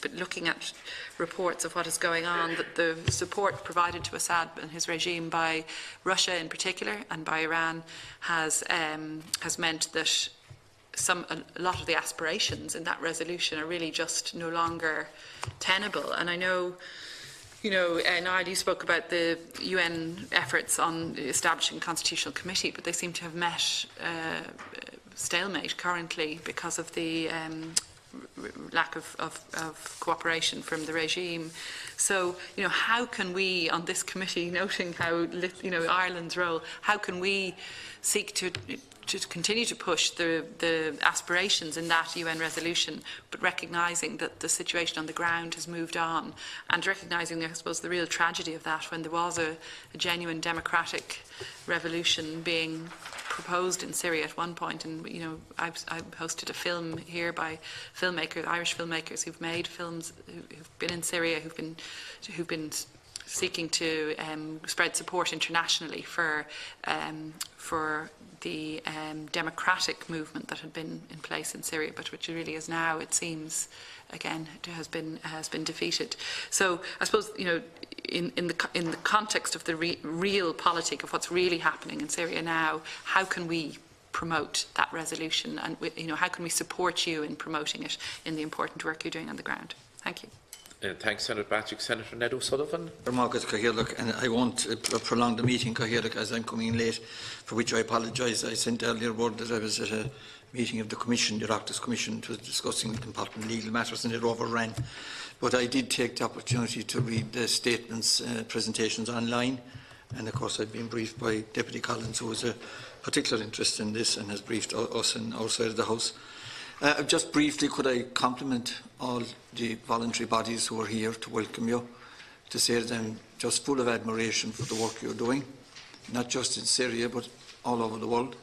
but looking at reports of what is going on, that the support provided to Assad and his regime by Russia in particular and by Iran has meant that a lot of the aspirations in that resolution are really just no longer tenable. And I know, you know, Niall, you spoke about the UN efforts on establishing a constitutional committee, but they seem to have met stalemate currently because of the lack of cooperation from the regime. So, you know, how can we, on this committee, noting how, you know, Ireland's role, how can we seek to continue to push the aspirations in that UN resolution, but recognising that the situation on the ground has moved on, and recognising, I suppose, the real tragedy of that when there was a genuine democratic revolution being proposed in Syria at one point. And, you know, I've hosted a film here by filmmakers, Irish filmmakers who've made films, who've been in Syria, who've been seeking to spread support internationally for the democratic movement that had been in place in Syria, but which really is now, it seems, again, has been defeated. So I suppose, you know, in the context of the real politic of what's really happening in Syria now, how can we promote that resolution, and, you know, how can we support you in promoting it in the important work you're doing on the ground? Thank you. Thanks, Senator Patrick. Senator Ned O'Sullivan. And I won't prolong the meeting, as I'm coming in late, for which I apologise. I sent earlier word that I was at a meeting of the Commission, the Oireachtas Commission, was discussing important legal matters, and it overran. But I did take the opportunity to read the statements, presentations online, and of course I've been briefed by Deputy Collins, who has a particular interest in this and has briefed us and our side of the House. Just briefly, could I compliment all the voluntary bodies who are here to welcome you, to say that I'm just full of admiration for the work you're doing, not just in Syria but all over the world,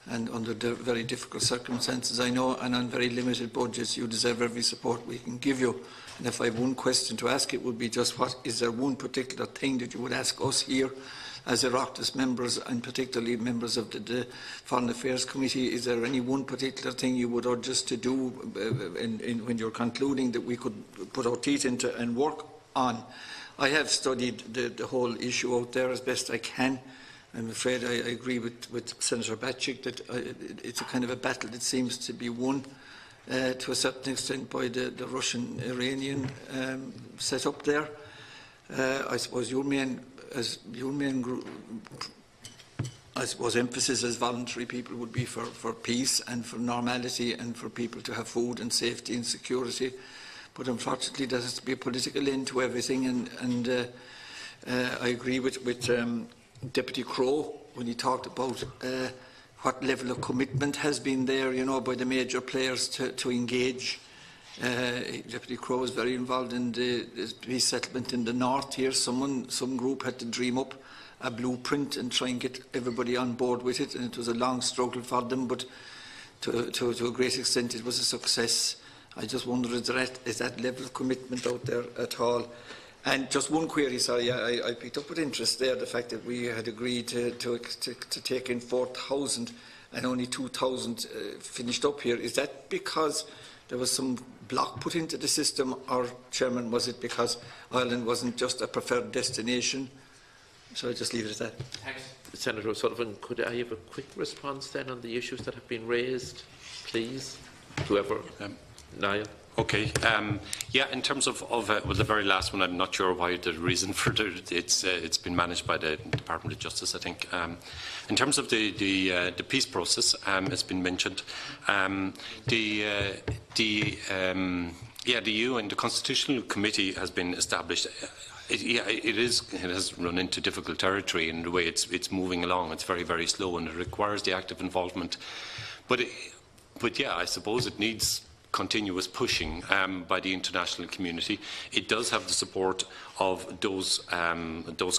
and under the very difficult circumstances, I know, and on very limited budgets. You deserve every support we can give you. And if I have one question to ask, it would be just, what is there one particular thing that you would ask us here as Oireachtas members, and particularly members of the Foreign Affairs Committee? Is there any one particular thing you would urge us to do when you're concluding, that we could put our teeth into and work on? I have studied the whole issue out there as best I can. I'm afraid I agree with Senator Patrick that it's a kind of a battle that seems to be won to a certain extent by the Russian-Iranian set up there. I suppose your main emphasis as voluntary people would be for peace and for normality and for people to have food and safety and security. But unfortunately there has to be a political end to everything, and I agree with Deputy Crowe when he talked about what level of commitment has been there, you know, by the major players to engage. Deputy Crowe is very involved in the peace settlement in the north here. Some group had to dream up a blueprint and try and get everybody on board with it, and it was a long struggle for them, but to a great extent it was a success. I just wonder, is that level of commitment out there at all? And just one query, sorry, I picked up with interest there the fact that we had agreed to take in 4,000 and only 2,000 finished up here. Is that because there was some block put into the system, or, Chairman, was it because Ireland wasn't just a preferred destination? So I'll just leave it at that. Thanks. Senator O'Sullivan, could I have a quick response then on the issues that have been raised, please? Whoever. Niall. Okay. Yeah, in terms of well, the very last one, I'm not sure why the reason for it's been managed by the Department of Justice, I think. In terms of the peace process, it's been mentioned. The UN, the Constitutional Committee, has been established. It has run into difficult territory in the way it's moving along. It's very, very slow, and it requires the active involvement. But But yeah, I suppose it needs continuous pushing by the international community. It does have the support of those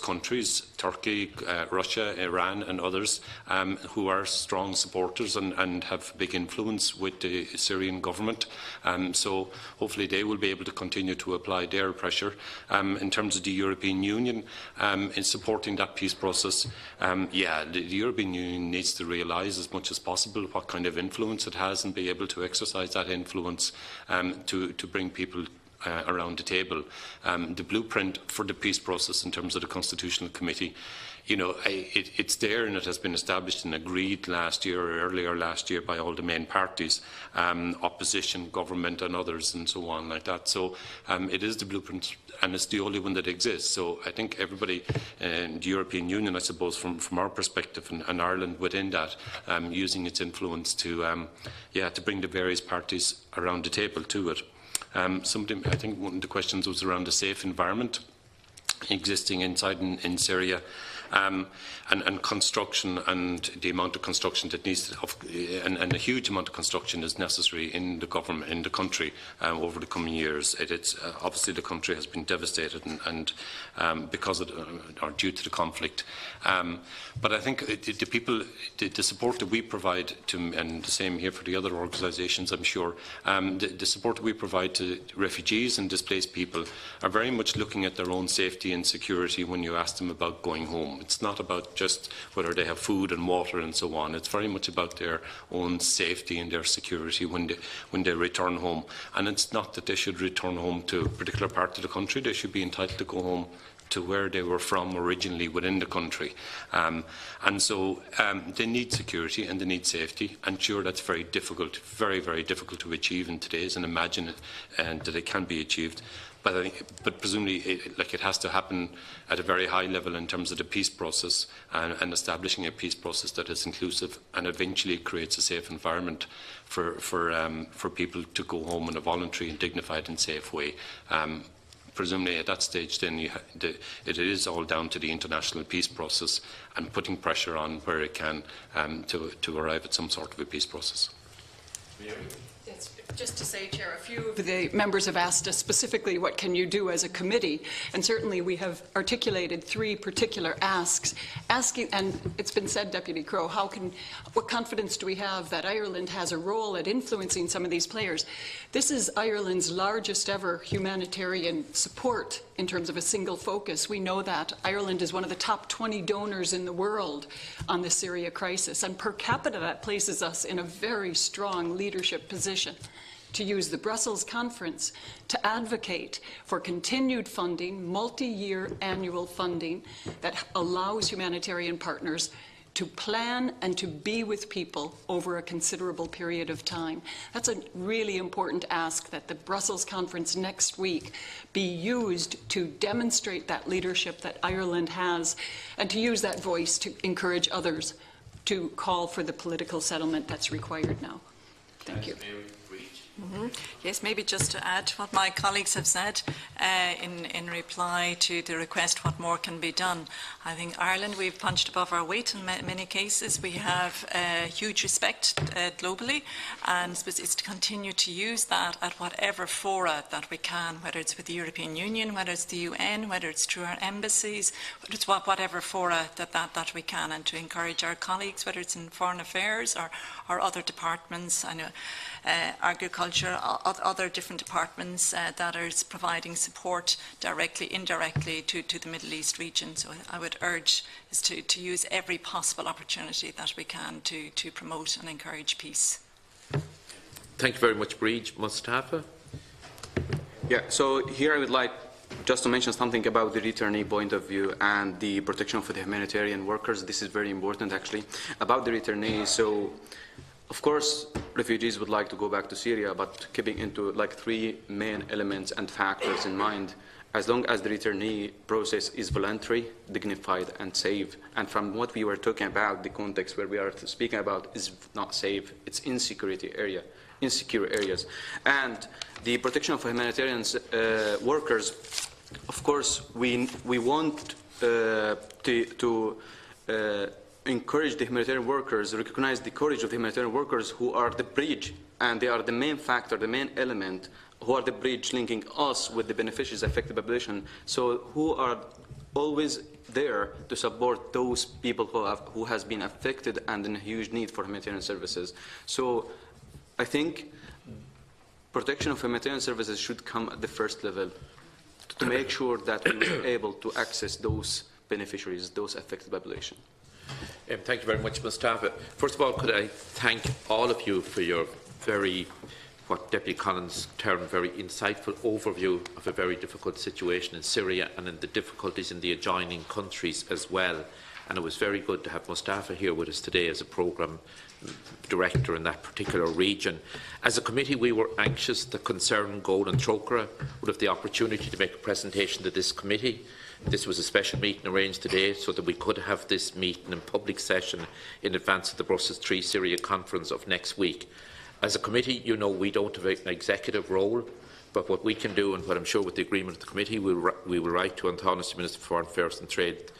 countries, Turkey, Russia, Iran and others, who are strong supporters and have big influence with the Syrian government. So hopefully they will be able to continue to apply their pressure. In terms of the European Union, in supporting that peace process, yeah, the European Union needs to realise as much as possible what kind of influence it has and be able to exercise that influence to bring people around the table. The blueprint for the peace process in terms of the Constitutional Committee, you know, it's there and it has been established and agreed last year or earlier last year by all the main parties, opposition, government and others and so on like that. So it is the blueprint and it's the only one that exists. So I think everybody in the European Union, I suppose, from our perspective and Ireland within that, using its influence to bring the various parties around the table to it. I think one of the questions was around the safe environment existing inside in Syria. And construction and the amount of construction that needs to, and a huge amount of construction is necessary in the government, in the country over the coming years. It's obviously the country has been devastated and because of or due to the conflict. But I think the people, the support that we provide to, and the same here for the other organisations, I'm sure, the support that we provide to refugees and displaced people are very much looking at their own safety and security when you ask them about going home. It's not about just whether they have food and water and so on. It's very much about their own safety and their security when they return home. And it's not that they should return home to a particular part of the country. They should be entitled to go home to where they were from originally within the country. And so they need security and they need safety. And sure, that's very difficult, very, very difficult to achieve in today's and imagine it, and that it can be achieved. But presumably, it has to happen at a very high level in terms of the peace process and establishing a peace process that is inclusive and eventually creates a safe environment for people to go home in a voluntary and dignified and safe way. Presumably, at that stage, then it is all down to the international peace process and putting pressure on where it can to arrive at some sort of a peace process. Yes, just to say, Chair, a few of the members have asked us specifically what can you do as a committee, and certainly we have articulated three particular asks. And it's been said, Deputy Crowe, what confidence do we have that Ireland has a role at influencing some of these players? This is Ireland's largest ever humanitarian support in terms of a single focus. We know that Ireland is one of the top 20 donors in the world on the Syria crisis, and per capita that places us in a very strong leadership position to use the Brussels conference to advocate for continued funding, multi-year annual funding that allows humanitarian partners to plan and to be with people over a considerable period of time. That's a really important ask, that the Brussels conference next week be used to demonstrate that leadership that Ireland has and to use that voice to encourage others to call for the political settlement that's required now. Thank you. Yes, maybe just to add to what my colleagues have said in reply to the request what more can be done. I think Ireland, we've punched above our weight in many cases. We have huge respect globally, and it's to continue to use that at whatever fora that we can, whether it's with the European Union, whether it's the UN, whether it's through our embassies, whether it's whatever fora that we can, and to encourage our colleagues, whether it's in foreign affairs or other departments. I know agriculture, other different departments that are providing support directly, indirectly to the Middle East region. So I would urge is to use every possible opportunity that we can to promote and encourage peace. Thank you very much, Breach. Mustafa? Yeah, so here I would like just to mention something about the returnee point of view and the protection for the humanitarian workers. This is very important, actually. About the returnees, so of course, refugees would like to go back to Syria, but keeping into three main elements and factors in mind. As long as the returnee process is voluntary, dignified and safe, and from what we were talking about, the context where we are speaking about is not safe, it's insecure areas. And the protection of humanitarian workers, of course, we want to encourage the humanitarian workers, recognize the courage of the humanitarian workers who are the bridge, and they are the main factor, the main element, who are the bridge linking us with the beneficiaries, affected population, so who are always there to support those people who has been affected and in a huge need for humanitarian services. So I think protection of humanitarian services should come at the first level to make sure that we are able to access those beneficiaries, those affected population. Thank you very much, Mustafa. First of all, could I thank all of you for your very, what Deputy Collins termed, very insightful overview of a very difficult situation in Syria and in the difficulties in the adjoining countries as well. And it was very good to have Mustafa here with us today as a programme director in that particular region. As a committee, we were anxious that Concern Goal and Trócaire would have the opportunity to make a presentation to this committee. This was a special meeting arranged today so that we could have this meeting in public session in advance of the Brussels III Syria conference of next week. As a committee, you know we don't have an executive role, but what we can do, and what I'm sure with the agreement of the committee, we will write to Antónis, Minister for Foreign Affairs and Trade,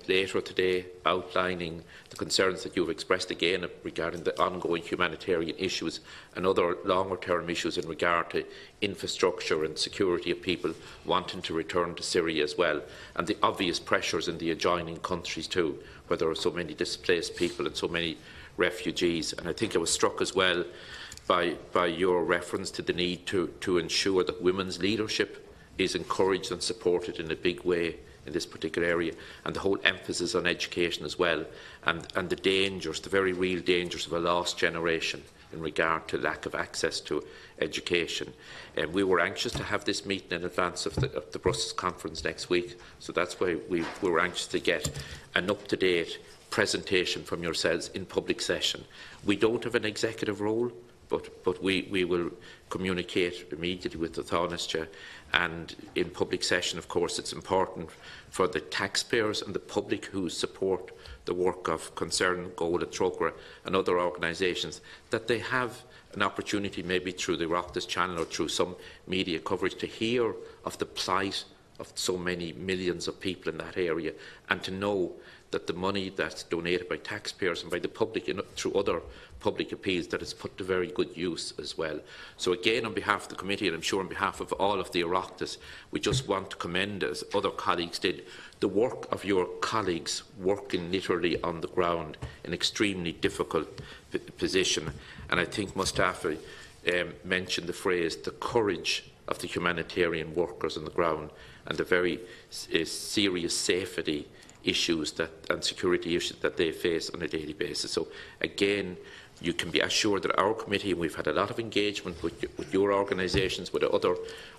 later today, outlining the concerns that you've expressed again regarding the ongoing humanitarian issues and other longer-term issues in regard to infrastructure and security of people wanting to return to Syria as well, and the obvious pressures in the adjoining countries too, where there are so many displaced people and so many refugees. And I think I was struck as well by your reference to the need to ensure that women's leadership is encouraged and supported in a big way in this particular area, and the whole emphasis on education as well, and the dangers, the very real dangers of a lost generation in regard to lack of access to education. We were anxious to have this meeting in advance of the Brussels conference next week, so that's why we were anxious to get an up-to-date presentation from yourselves in public session. We don't have an executive role, but we will communicate immediately with the Tánaiste, and in public session, of course, it's important for the taxpayers and the public who support the work of Concern Goal and Trócaire and other organisations, that they have an opportunity, maybe through the Oireachtas channel or through some media coverage, to hear of the plight of so many millions of people in that area, and to know that the money that's donated by taxpayers and by the public through other public appeals, that it's put to very good use as well. So again, on behalf of the committee, and I'm sure on behalf of all of the Oireachtas, we just want to commend, as other colleagues did, the work of your colleagues working literally on the ground in an extremely difficult position. And I think Mustafa mentioned the phrase, the courage of the humanitarian workers on the ground, and the very serious safety issues and security issues that they face on a daily basis. So again, you can be assured that our committee, and we've had a lot of engagement with your organisations, with other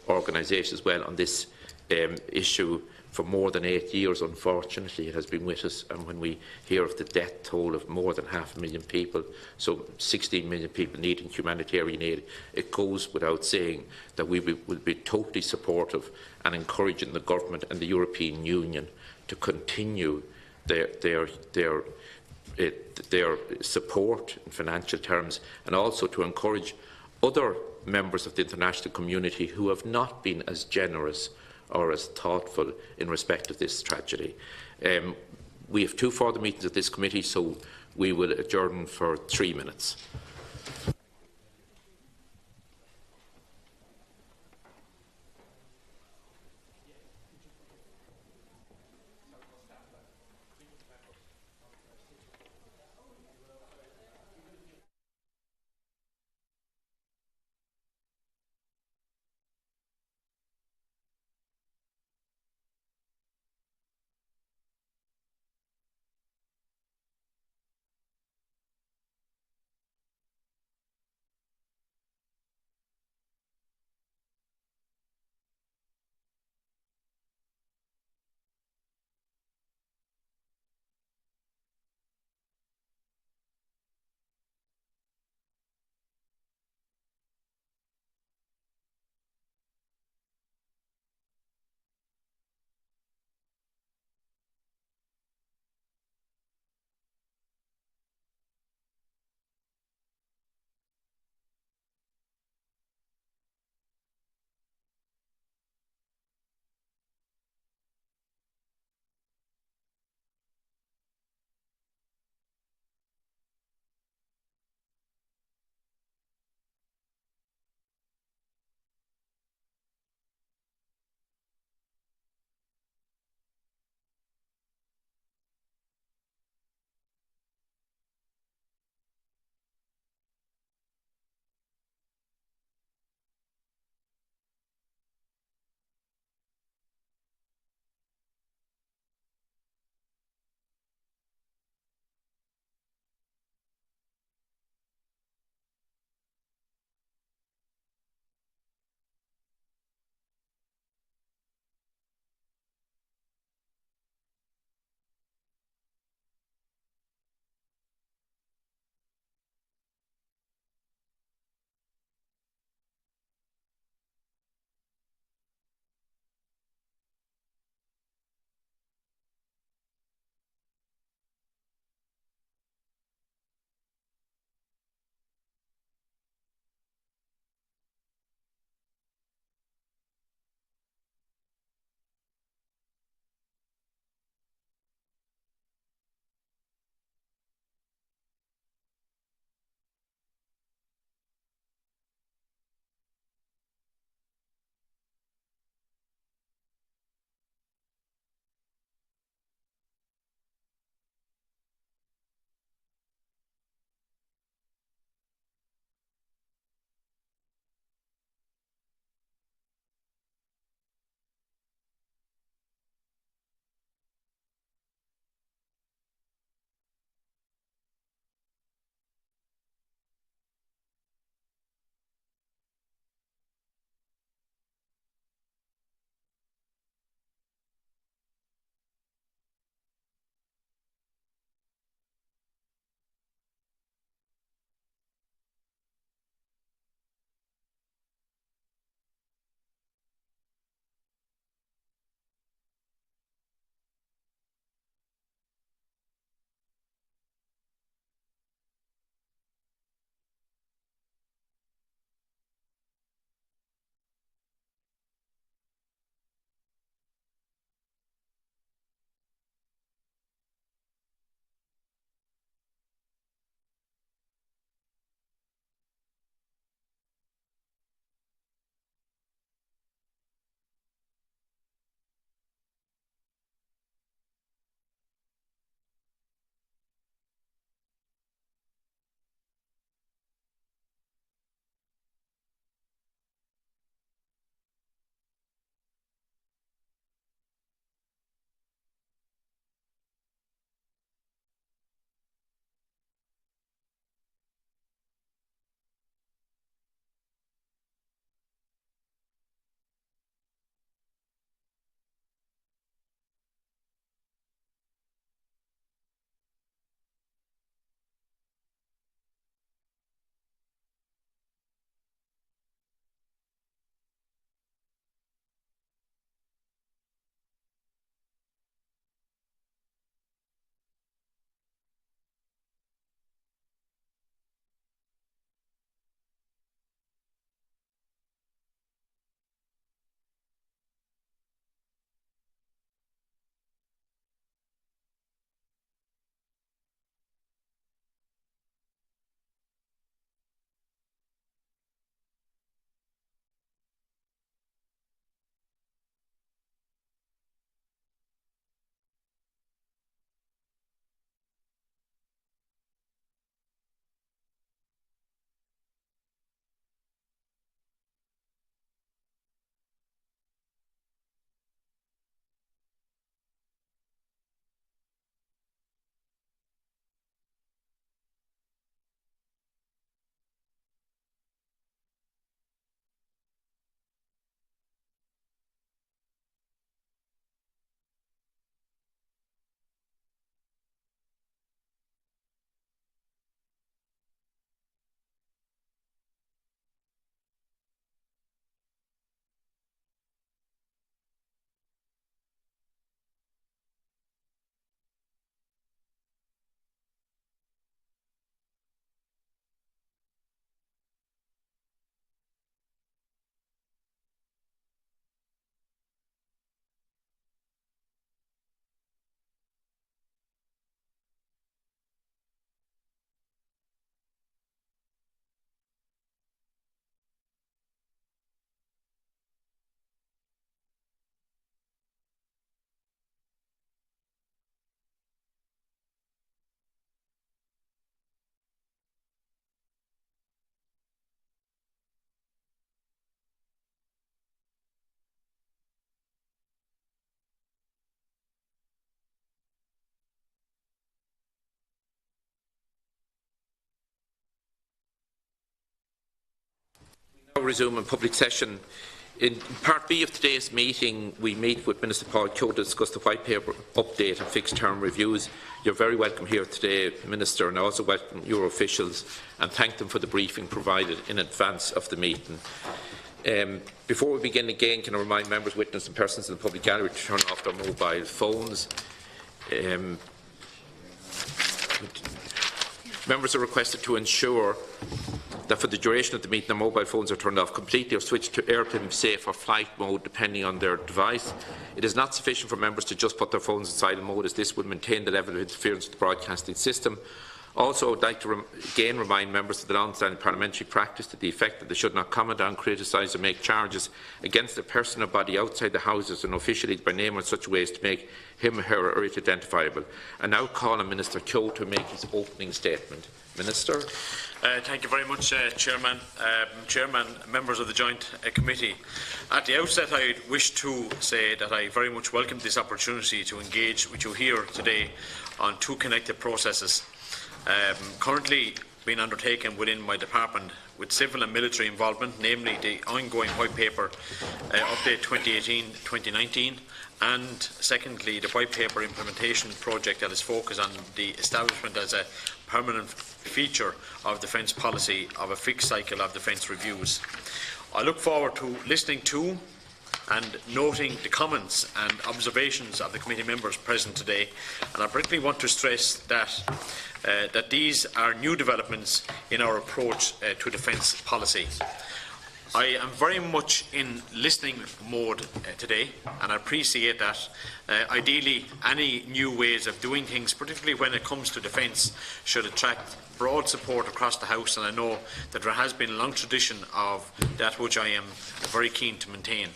organisations as well on this issue for more than 8 years. Unfortunately, it has been with us, and when we hear of the death toll of more than 500,000 people, so 16 million people needing humanitarian aid, it goes without saying that we will be totally supportive and encouraging the government and the European Union to continue their support in financial terms, and also to encourage other members of the international community who have not been as generous or as thoughtful in respect of this tragedy. We have 2 further meetings of this committee, so we will adjourn for 3 minutes. Now resume in public session. In Part B of today's meeting, we meet with Minister Paul Crowe to discuss the White Paper update and fixed-term reviews. You're very welcome here today, Minister, and I also welcome your officials and thank them for the briefing provided in advance of the meeting. Before we begin again, can I remind members, witnesses and persons in the public gallery to turn off their mobile phones. Members are requested to ensure that for the duration of the meeting, their mobile phones are turned off completely or switched to airplane safe or flight mode, depending on their device. It is not sufficient for members to just put their phones in silent mode, as this would maintain the level of interference with the broadcasting system. Also, I would like to again remind members of the long-standing parliamentary practice to the effect that they should not comment on, criticise or make charges against a person or body outside the Houses and officially by name in such ways to make him or her or it identifiable. I now call on Minister Crowe to make his opening statement. Minister. Thank you very much, Chairman. Chairman, members of the Joint Committee. At the outset, I wish to say that I very much welcome this opportunity to engage with you here today on two connected processes currently being undertaken within my department with civil and military involvement, namely the ongoing White Paper Update 2018-2019 and secondly the White Paper implementation project that is focused on the establishment as a permanent feature of defence policy of a fixed cycle of defence reviews. I look forward to listening to and noting the comments and observations of the committee members present today, and I particularly want to stress that that these are new developments in our approach to defence policy. I am very much in listening mode today, and I appreciate that. Ideally, any new ways of doing things, particularly when it comes to defence, should attract broad support across the House, and I know that there has been a long tradition of that which I am very keen to maintain.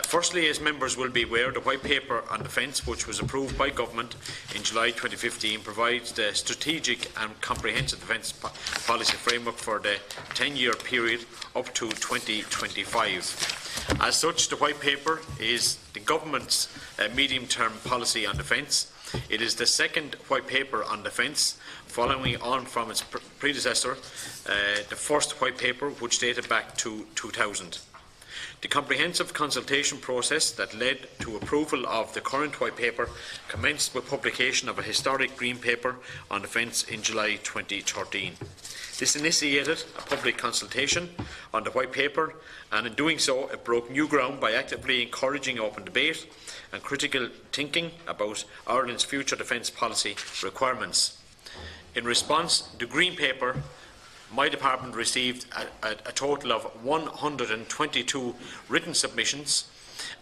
Firstly, as members will be aware, the White Paper on Defence, which was approved by Government in July 2015, provides the strategic and comprehensive defence policy framework for the 10-year period up to 2025. As such, the White Paper is the Government's medium-term policy on defence. It is the second White Paper on defence, following on from its predecessor, the first White Paper, which dated back to 2000. The comprehensive consultation process that led to approval of the current White Paper commenced with publication of a historic Green Paper on defence in July 2013. This initiated a public consultation on the White Paper, and in doing so it broke new ground by actively encouraging open debate and critical thinking about Ireland's future defence policy requirements. In response, the Green Paper, my department received a total of 122 written submissions,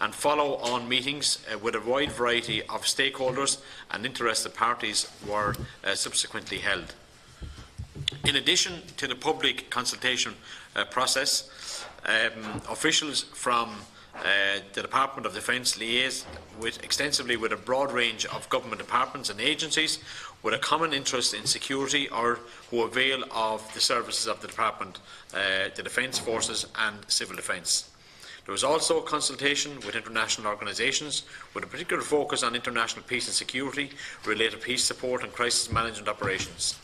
and follow-on meetings with a wide variety of stakeholders and interested parties were subsequently held. In addition to the public consultation process, officials from the Department of Defence liaise extensively with a broad range of government departments and agencies with a common interest in security or who avail of the services of the Department, the Defence Forces and Civil Defence. There was also a consultation with international organisations with a particular focus on international peace and security, related peace support and crisis management operations.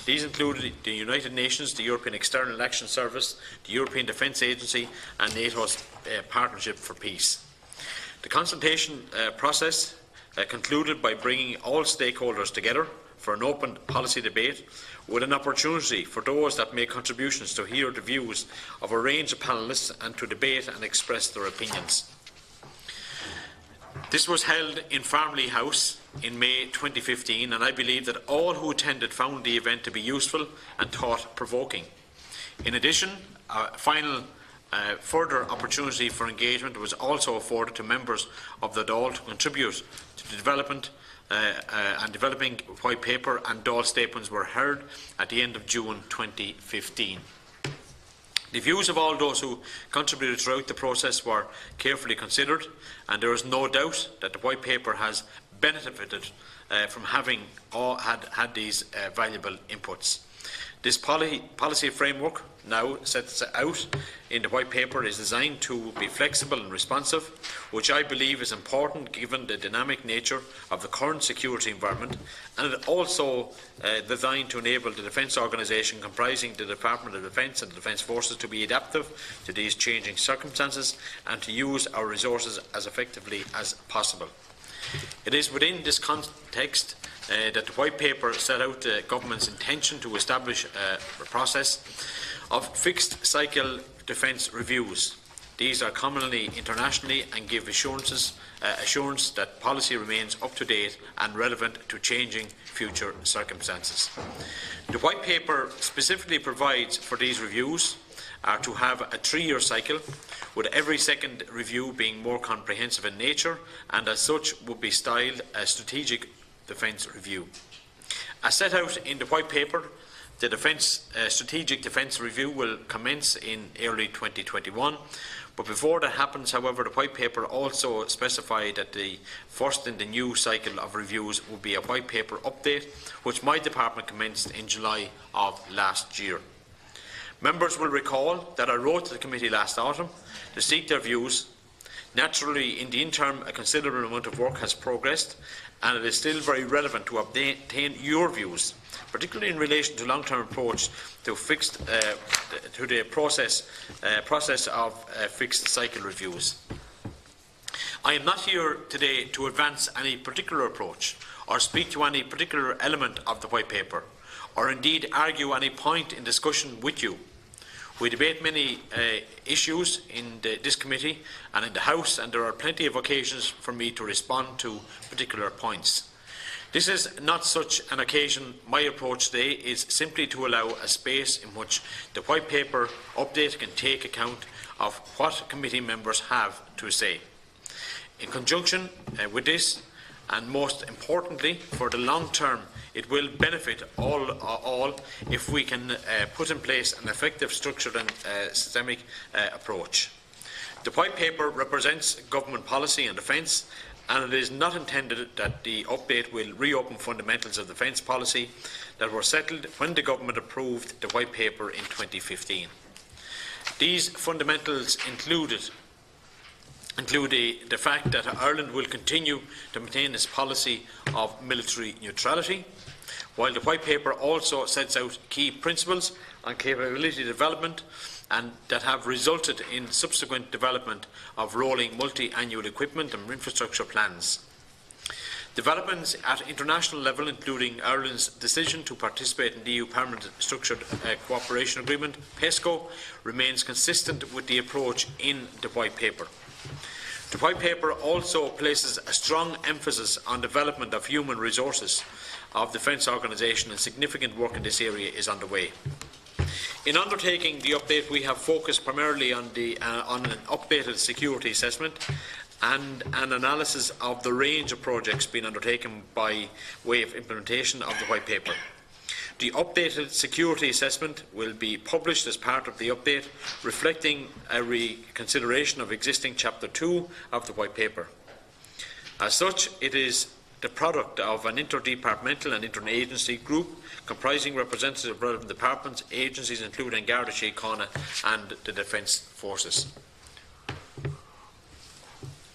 These included the United Nations, the European External Action Service, the European Defence Agency and NATO's Partnership for Peace. The consultation process concluded by bringing all stakeholders together for an open policy debate with an opportunity for those that make contributions to hear the views of a range of panellists and to debate and express their opinions. This was held in Farmley House in May 2015, and I believe that all who attended found the event to be useful and thought-provoking. In addition, a final further opportunity for engagement was also afforded to members of the Dáil to contribute to the development and developing White Paper, and Dáil statements were heard at the end of June 2015. The views of all those who contributed throughout the process were carefully considered, and there is no doubt that the White Paper has benefited from having had these valuable inputs. This policy framework now sets out in the White Paper is designed to be flexible and responsive, which I believe is important given the dynamic nature of the current security environment, and it also designed to enable the defence organisation comprising the Department of Defence and the Defence Forces to be adaptive to these changing circumstances and to use our resources as effectively as possible. It is within this context that the White Paper set out the Government's intention to establish a process of fixed cycle defence reviews. These are commonly internationally and give assurance that policy remains up to date and relevant to changing future circumstances. The White Paper specifically provides for these reviews are to have a 3-year cycle, with every second review being more comprehensive in nature and as such would be styled a strategic defence review. As set out in the White Paper, the Strategic Defence Review will commence in early 2021, but before that happens, however, the White Paper also specified that the first in the new cycle of reviews will be a White Paper update, which my department commenced in July of last year. Members will recall that I wrote to the committee last autumn to seek their views. Naturally, in the interim, a considerable amount of work has progressed, and it is still very relevant to obtain your views, particularly in relation to long-term approach to the process of fixed cycle reviews. I am not here today to advance any particular approach or speak to any particular element of the White Paper, or indeed argue any point in discussion with you. We debate many issues in this committee and in the House, and there are plenty of occasions for me to respond to particular points. This is not such an occasion. My approach today is simply to allow a space in which the White Paper update can take account of what committee members have to say. In conjunction with this, and most importantly for the long term, it will benefit all if we can put in place an effective, structured and systemic approach. The White Paper represents government policy and defence, and it is not intended that the update will reopen fundamentals of defence policy that were settled when the government approved the White Paper in 2015. These fundamentals include the fact that Ireland will continue to maintain its policy of military neutrality, while the White Paper also sets out key principles on capability development and that have resulted in subsequent development of rolling multi-annual equipment and infrastructure plans. Developments at international level, including Ireland's decision to participate in the EU Permanent Structured Cooperation Agreement, PESCO, remains consistent with the approach in the White Paper. The White Paper also places a strong emphasis on development of human resources of defence organisation, and significant work in this area is underway. In undertaking the update, we have focused primarily on an updated security assessment and an analysis of the range of projects being undertaken by way of implementation of the White Paper. The updated security assessment will be published as part of the update, reflecting a reconsideration of existing Chapter 2 of the White Paper. As such, it is the product of an interdepartmental and interagency group comprising representatives of relevant departments, agencies including Garda Síochána and the Defence Forces.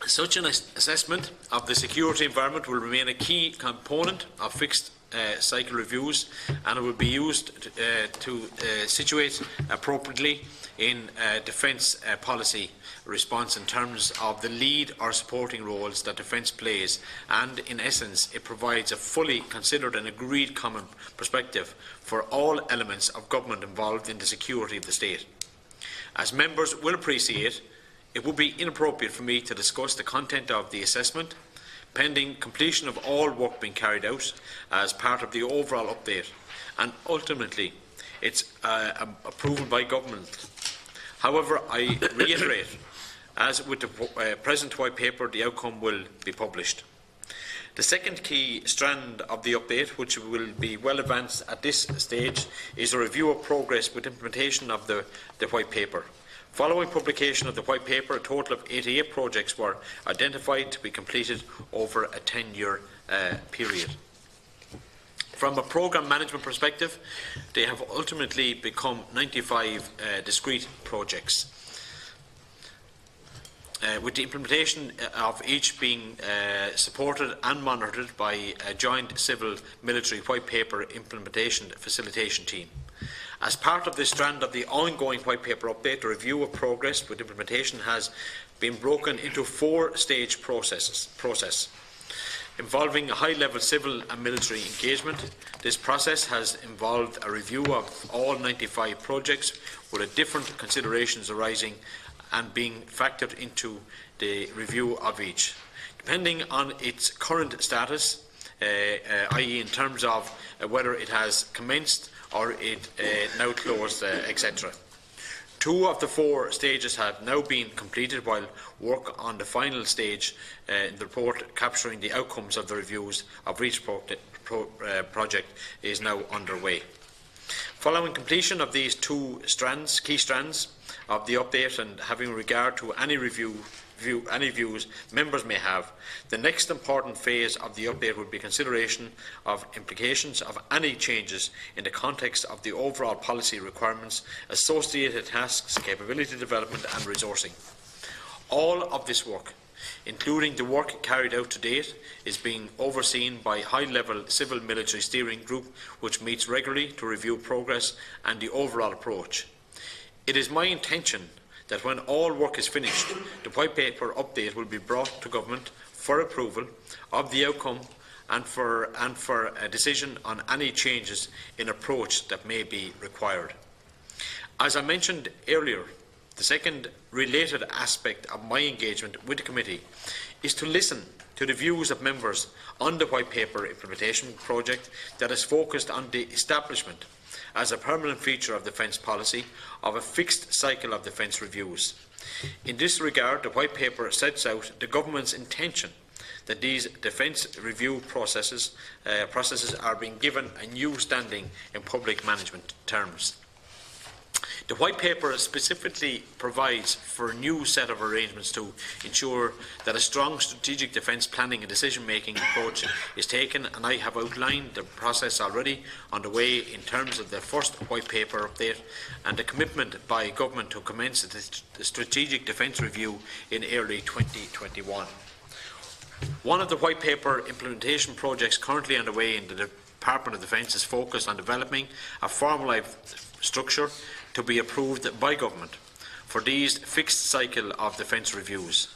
Such an assessment of the security environment will remain a key component of fixed cycle reviews, and it will be used to situate appropriately in defence policy response in terms of the lead or supporting roles that defence plays, and in essence it provides a fully considered and agreed common perspective for all elements of government involved in the security of the state. As members will appreciate, it would be inappropriate for me to discuss the content of the assessment pending completion of all work being carried out as part of the overall update, and ultimately its approval by government. However, I reiterate, as with the present White Paper, the outcome will be published. The second key strand of the update, which will be well advanced at this stage, is a review of progress with implementation of the White Paper. Following publication of the White Paper, a total of 88 projects were identified to be completed over a 10-year period. From a programme management perspective, they have ultimately become 95 discrete projects, with the implementation of each being supported and monitored by a joint civil-military white paper implementation facilitation team. As part of this strand of the ongoing white paper update, the review of progress with implementation has been broken into 4-stage process involving a high-level civil and military engagement. This process has involved a review of all 95 projects with different considerations arising and being factored into the review of each, depending on its current status, i.e. in terms of whether it has commenced or it now closed, etc. 2 of the 4 stages have now been completed, while work on the final stage in the report capturing the outcomes of the reviews of each project is now underway. Following completion of these 2 key strands of the update, and having regard to any any views members may have, the next important phase of the update would be consideration of implications of any changes in the context of the overall policy requirements, associated tasks, capability development and resourcing. All of this work, including the work carried out to date, is being overseen by a high-level civil-military steering group which meets regularly to review progress and the overall approach. It is my intention that when all work is finished, the white paper update will be brought to Government for approval of the outcome and for a decision on any changes in approach that may be required. As I mentioned earlier, the second related aspect of my engagement with the committee is to listen to the views of members on the white paper implementation project that is focused on the establishment as a permanent feature of defence policy of a fixed cycle of defence reviews. In this regard, the white paper sets out the government's intention that these defence review processes are being given a new standing in public management terms. The white paper specifically provides for a new set of arrangements to ensure that a strong strategic defence planning and decision-making approach is taken, and I have outlined the process already underway in terms of the first white paper update and the commitment by Government to commence the strategic defence review in early 2021. One of the white paper implementation projects currently underway in the Department of Defence is focused on developing a formalised structure to be approved by Government for these fixed cycle of defence reviews.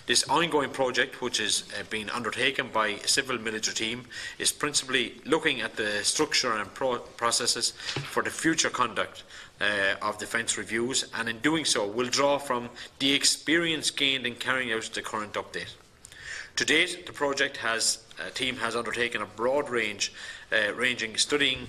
This ongoing project, which is being undertaken by a civil-military team, is principally looking at the structure and processes for the future conduct of defence reviews, and in doing so will draw from the experience gained in carrying out the current update. To date, the project team has undertaken a broad ranging studying,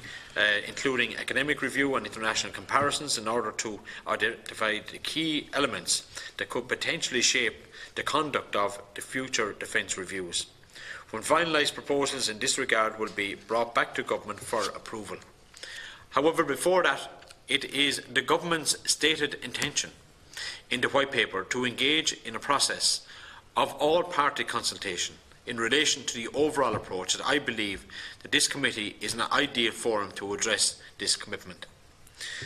including academic review and international comparisons, in order to identify the key elements that could potentially shape the conduct of the future defence reviews. When finalised proposals in this regard will be brought back to Government for approval. However, before that, it is the Government's stated intention in the white paper to engage in a process of all-party consultation in relation to the overall approach that I believe that this committee is an ideal forum to address this commitment.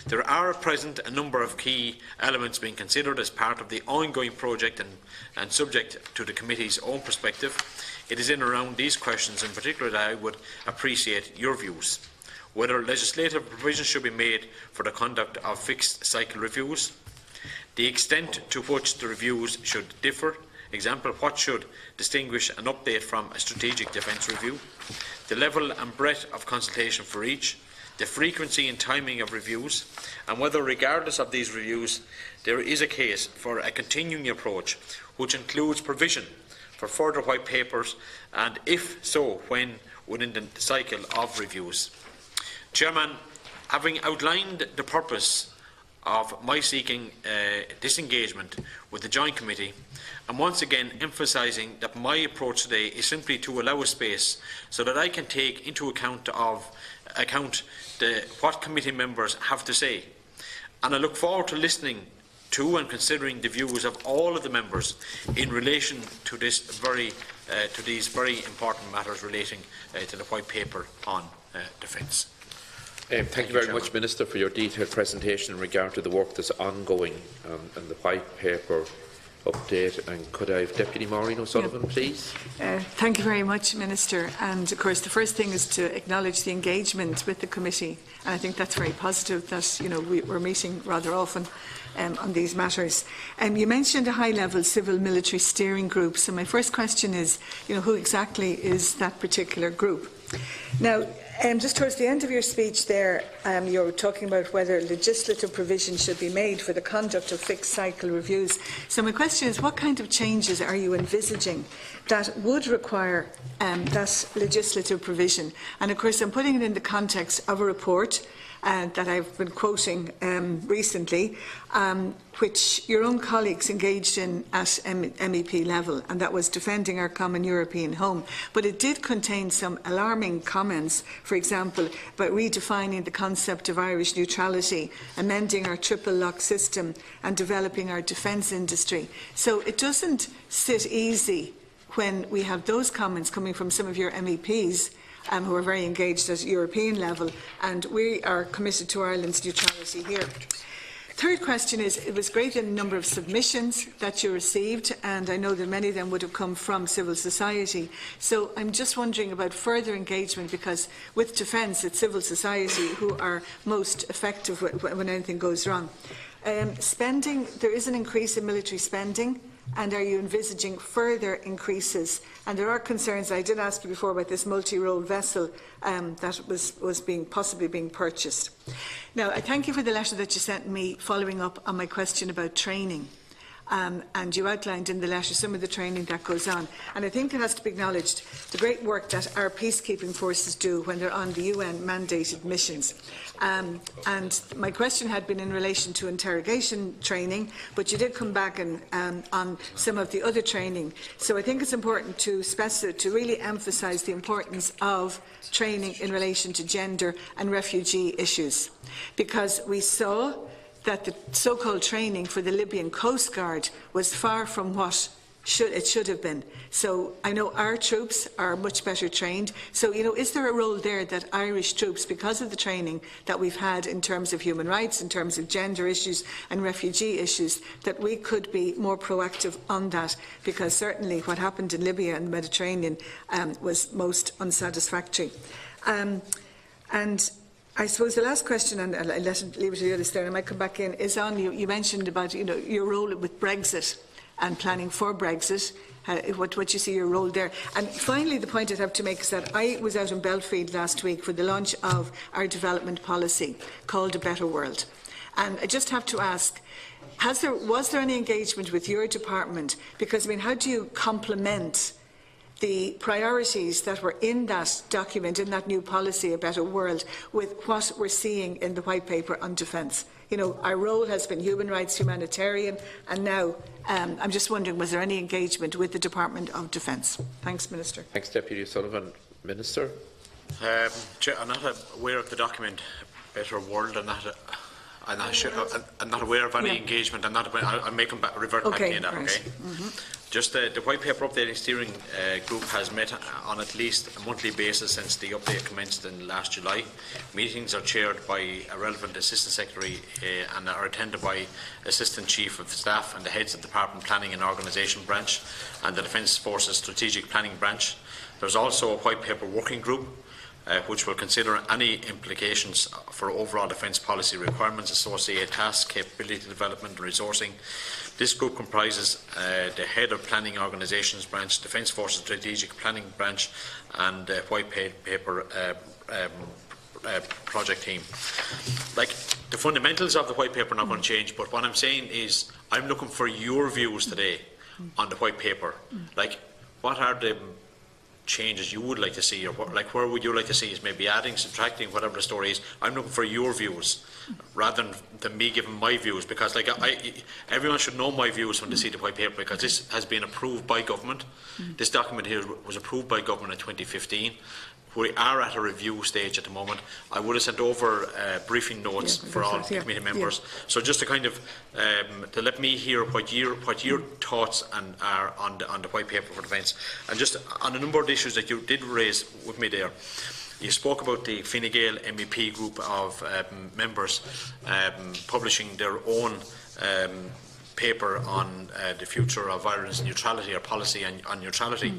There are at present a number of key elements being considered as part of the ongoing project and subject to the committee's own perspective. It is in and around these questions in particular that I would appreciate your views. Whether legislative provisions should be made for the conduct of fixed cycle reviews, the extent to which the reviews should differ, example, what should distinguish an update from a strategic defence review, the level and breadth of consultation for each, the frequency and timing of reviews, and whether, regardless of these reviews, there is a case for a continuing approach which includes provision for further white papers, and if so, when within the cycle of reviews. Chairman, having outlined the purpose of my seeking disengagement with the Joint Committee, and once again emphasising that my approach today is simply to allow a space so that I can take into account what committee members have to say. And I look forward to listening to and considering the views of all of the members in relation to these very important matters relating to the white paper on defence. Thank you very much, Minister, for your detailed presentation in regard to the work that's ongoing and the white paper update. And could I have Deputy Maureen O'Sullivan, please? Thank you very much, Minister. And of course, the first thing is to acknowledge the engagement with the committee, and I think that's very positive that we're meeting rather often on these matters. You mentioned a high-level civil-military steering group. So my first question is, who exactly is that particular group? Now, just towards the end of your speech there, you were talking about whether legislative provision should be made for the conduct of fixed cycle reviews. So my question is, what kind of changes are you envisaging that would require that legislative provision? And of course, I'm putting it in the context of a report that I've been quoting recently, which your own colleagues engaged in at MEP level, and that was defending our common European home. But it did contain some alarming comments, for example, about redefining the concept of Irish neutrality, amending our triple lock system, and developing our defence industry. So it doesn't sit easy when we have those comments coming from some of your MEPs, who are very engaged at European level, and we are committed to Ireland's neutrality here. Third question is, it was great in the number of submissions that you received, and I know that many of them would have come from civil society. So I'm just wondering about further engagement, because with defence, it's civil society who are most effective when anything goes wrong. Spending, there is an increase in military spending. And are you envisaging further increases? And there are concerns, I did ask you before about this multi-role vessel that was possibly being purchased. Now, I thank you for the letter that you sent me following up on my question about training. And you outlined in the letter some of the training that goes on. And I think it has to be acknowledged the great work that our peacekeeping forces do when they're on the UN-mandated missions. And my question had been in relation to interrogation training, but you did come back on some of the other training. So I think it's important to really emphasise the importance of training in relation to gender and refugee issues, because we saw that the so-called training for the Libyan Coast Guard was far from what it should have been. So I know our troops are much better trained. So, is there a role there that Irish troops, because of the training that we've had in terms of human rights, in terms of gender issues and refugee issues, that we could be more proactive on that? Because certainly what happened in Libya and the Mediterranean was most unsatisfactory. And I suppose the last question, and I'll leave it to the others there, and I might come back in, is on you mentioned about your role with Brexit and planning for Brexit, what you see your role there. And finally, the point I'd have to make is that I was out in Belfield last week for the launch of our development policy called A Better World. And I just have to ask, was there any engagement with your department? Because, how do you complement the priorities that were in that document, in that new policy, A Better World, with what we're seeing in the White Paper on defence? Our role has been human rights, humanitarian, and now I'm just wondering, was there any engagement with the Department of Defence? Thanks, Minister. Thanks, Deputy O'Sullivan. Minister? I'm not aware of the document, Better World. I'm not aware of any engagement. I'll make them revert back to that, okay? Just the White Paper Updating Steering Group has met on at least a monthly basis since the update commenced in last July. Meetings are chaired by a relevant Assistant Secretary and are attended by Assistant Chief of Staff and the heads of the Department Planning and Organisation Branch and the Defence Forces Strategic Planning Branch. There's also a White Paper Working Group which will consider any implications for overall defence policy requirements, associated tasks, capability development and resourcing. This group comprises the Head of Planning Organisations Branch, Defence Forces Strategic Planning Branch and White Paper Project Team. The fundamentals of the White Paper are not going to change, but what I'm saying is I'm looking for your views today on the White Paper. What are the changes you would like to see, or where would you like to see is maybe adding, subtracting, whatever the story is? I'm looking for your views rather than me giving my views, because everyone should know my views when they see the White Paper, because this has been approved by government. This document here was approved by government in 2015. We are at a review stage at the moment. I would have sent over briefing notes for all committee members. So just to kind of to let me hear what your thoughts are on the White Paper for Defence, and just on a number of issues that you did raise with me there. You spoke about the Fine Gael MEP group of members publishing their own paper on the future of Ireland's neutrality or policy on neutrality.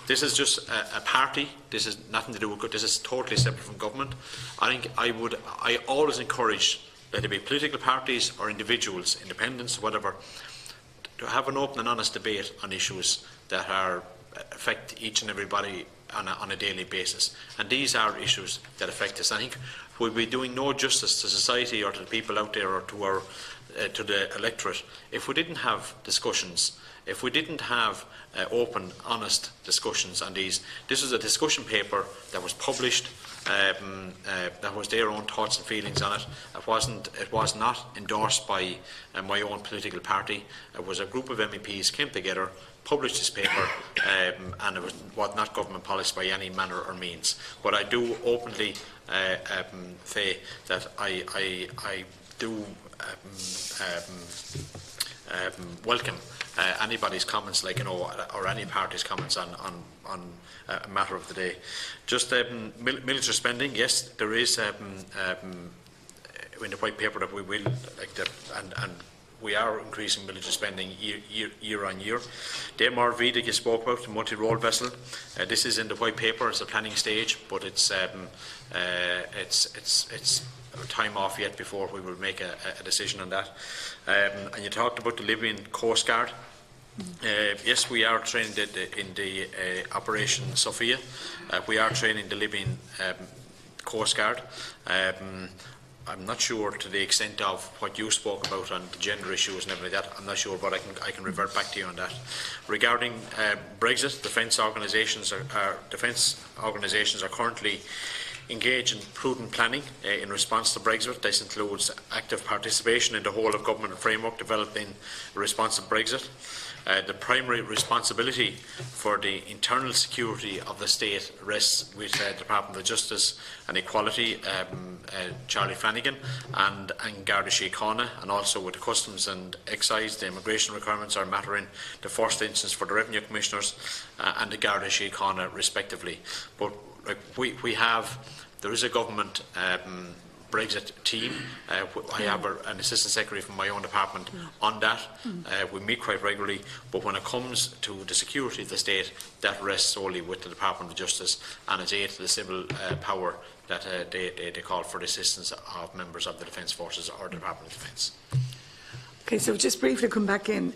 This is just a party. This is nothing to do with. This is totally separate from government. I think I always encourage, let it be political parties or individuals, independents, whatever, to have an open and honest debate on issues that affect each and everybody on a daily basis. And these are issues that affect us. I think we'll be doing no justice to society or to the people out there or to the electorate if we didn't have discussions. If we didn't have open, honest discussions on these. This was a discussion paper that was published, that was their own thoughts and feelings on it. It was not endorsed by my own political party. It was a group of MEPs came together, published this paper, and it was not government policy by any manner or means. But I do openly say that I do welcome anybody's comments, like, or any party's comments on a matter of the day. Just military spending, yes, there is in the white paper that we will and we are increasing military spending year on year. The MRV that you spoke about, the multi-role vessel, this is in the white paper. It's a planning stage, but it's time off yet before we will make a decision on that. And you talked about the Libyan Coast Guard. Yes, we are trained in the Operation Sophia. We are training the Libyan Coast Guard. I'm not sure to the extent of what you spoke about on the gender issues and everything like that. I'm not sure, but I can revert back to you on that. Regarding Brexit, defence organisations are currently engaged in prudent planning in response to Brexit. This includes active participation in the whole of government framework developed in response to Brexit. The primary responsibility for the internal security of the state rests with the Department of Justice and Equality, Charlie Flanagan, and Garda Síochána, and also with the Customs and Excise. The immigration requirements are a matter in the first instance for the Revenue Commissioners and the Garda Síochána, respectively. But there is a government Brexit team. I have an assistant secretary from my own department on that. We meet quite regularly, but when it comes to the security of the state, that rests solely with the Department of Justice and its aid to the civil power that they call for the assistance of members of the Defence Forces or the Department of Defence. Okay, so just briefly come back in.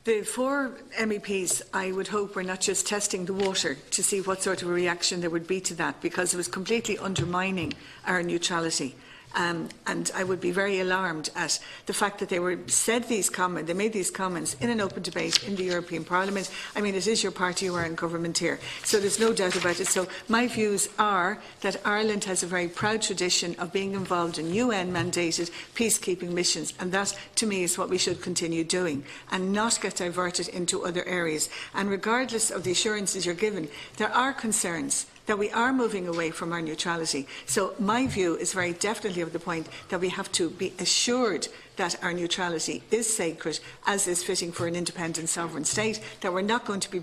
The 4 MEPs, I would hope, were not just testing the water to see what sort of a reaction there would be to that, because it was completely undermining our neutrality. And I would be very alarmed at the fact that they made these comments in an open debate in the European Parliament. I mean, it is your party who are in government here, so there's no doubt about it. So my views are that Ireland has a very proud tradition of being involved in UN-mandated peacekeeping missions, and that, to me, is what we should continue doing, and not get diverted into other areas. And regardless of the assurances you're given, there are concerns that we are moving away from our neutrality. So my view is very definitely of the point that we have to be assured that our neutrality is sacred, as is fitting for an independent sovereign state, that we're not going to be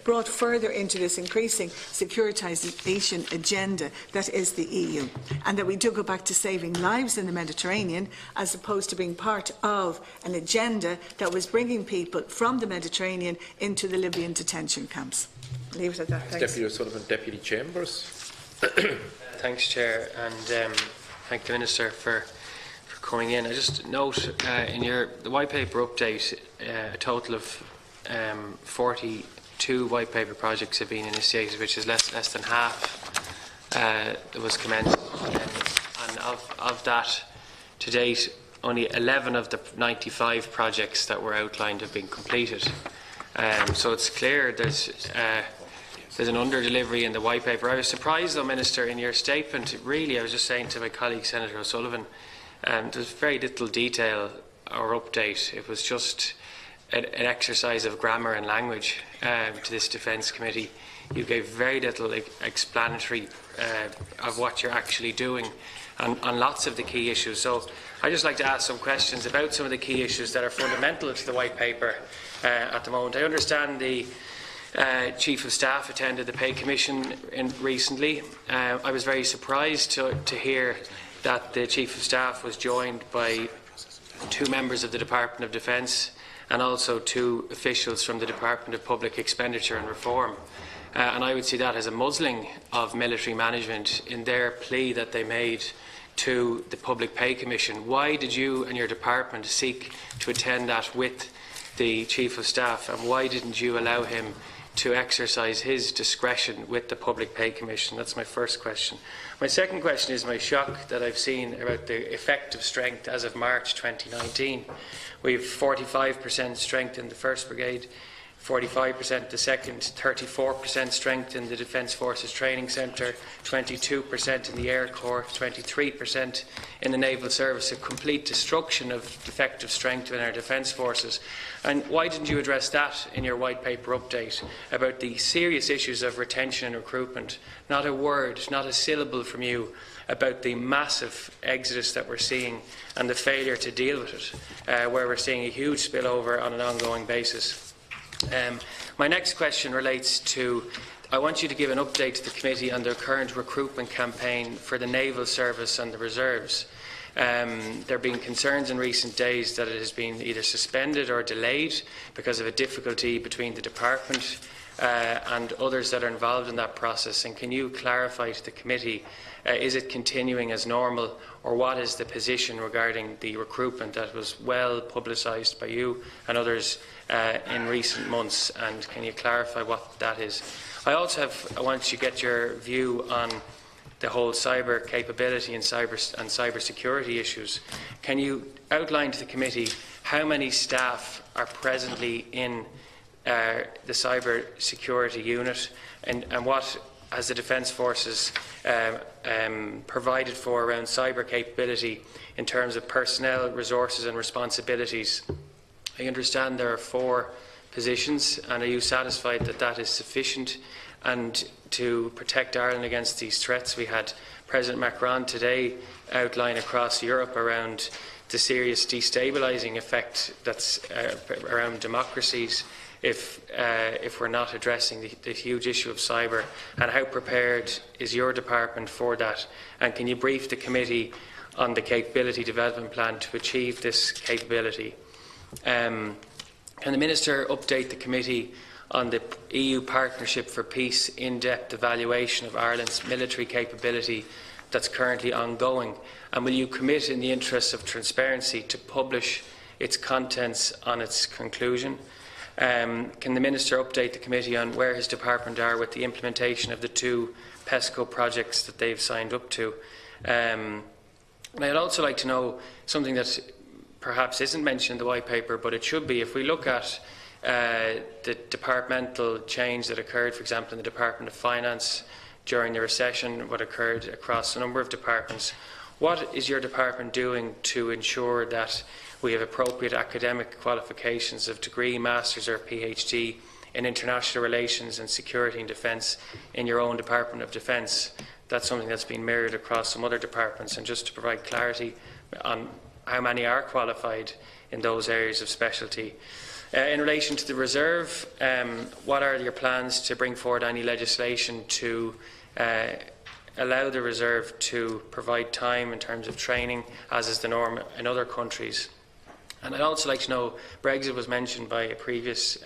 brought further into this increasing securitisation agenda that is the EU, and that we do go back to saving lives in the Mediterranean as opposed to being part of an agenda that was bringing people from the Mediterranean into the Libyan detention camps. Leave it at that. Thanks. Deputy O'Sullivan, Deputy Chambers. Thanks, Chair, and thank the Minister for coming in. I just note in the white paper update, a total of 42 white paper projects have been initiated, which is less than half that was commenced. And of that, to date, only 11 of the 95 projects that were outlined have been completed. So it's clear there's an under-delivery in the white paper. I was surprised, though, Minister, in your statement. Really, I was just saying to my colleague, Senator O'Sullivan, there's very little detail or update. It was just an exercise of grammar and language to this Defence Committee. You gave very little explanatory of what you're actually doing on lots of the key issues. So I'd just like to ask some questions about some of the key issues that are fundamental to the white paper at the moment. I understand the Chief of Staff attended the Pay Commission recently. I was very surprised to hear that the Chief of Staff was joined by 2 members of the Department of Defence and also 2 officials from the Department of Public Expenditure and Reform. And I would see that as a muzzling of military management in their plea that they made to the Public Pay Commission. Why did you and your department seek to attend that with the Chief of Staff, and why didn't you allow him to exercise his discretion with the Public Pay Commission? That's my first question. My second question is my shock that I've seen about the effective strength as of March 2019. We've 45% strength in the 1st Brigade, 45% the 2nd, 34% strength in the Defence Forces Training Centre, 22% in the Air Corps, 23% in the Naval Service, a complete destruction of effective strength in our Defence Forces. And why didn't you address that in your white paper update about the serious issues of retention and recruitment? Not a word, not a syllable from you about the massive exodus that we're seeing and the failure to deal with it, where we're seeing a huge spillover on an ongoing basis. My next question relates to, I want you to give an update to the committee on the current recruitment campaign for the Naval Service and the Reserves. There have been concerns in recent days that it has been either suspended or delayed because of a difficulty between the department and others that are involved in that process. And can you clarify to the committee, is it continuing as normal, or what is the position regarding the recruitment that was well publicised by you and others in recent months, and can you clarify what that is? I want to get your view on the whole cyber capability and cyber security issues. Can you outline to the committee how many staff are presently in the cyber security unit, and what has the Defence Forces provided for around cyber capability in terms of personnel, resources and responsibilities? I understand there are 4 positions, and are you satisfied that that is sufficient? And to protect Ireland against these threats, we had President Macron today outline across Europe around the serious destabilising effect that's around democracies if we're not addressing the huge issue of cyber. And how prepared is your department for that? And can you brief the committee on the capability development plan to achieve this capability? Can the Minister update the committee on the EU Partnership for Peace in-depth evaluation of Ireland's military capability that's currently ongoing? And will you commit, in the interests of transparency, to publish its contents on its conclusion? Can the Minister update the committee on where his department are with the implementation of the 2 PESCO projects that they've signed up to? And I'd also like to know something that perhaps isn't mentioned in the white paper, but it should be. If we look at the departmental change that occurred, for example, in the Department of Finance during the recession, what occurred across a number of departments, what is your department doing to ensure that we have appropriate academic qualifications of degree, master's or PhD in international relations and security and defence in your own Department of Defence? That's something that's been mirrored across some other departments. And just to provide clarity on how many are qualified in those areas of specialty. In relation to the reserve, what are your plans to bring forward any legislation to allow the reserve to provide time in terms of training, as is the norm in other countries? And I'd also like to know, Brexit was mentioned by a previous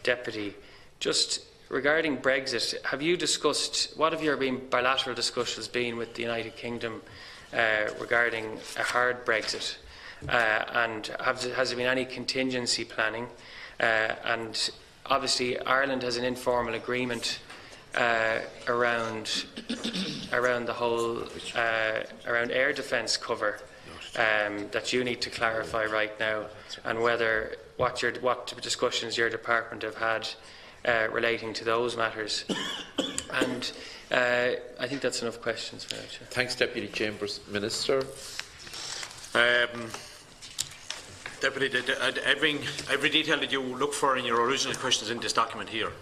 deputy. Just regarding Brexit, have you discussed, what have your bilateral discussions been with the United Kingdom regarding a hard Brexit? And has there been any contingency planning? And obviously Ireland has an informal agreement around the whole around air defence cover that you need to clarify right now, and whether what discussions your department have had relating to those matters. And I think that's enough questions for now. Thanks, Deputy Chambers. Minister. Deputy, every detail that you look for in your original questions in this document here.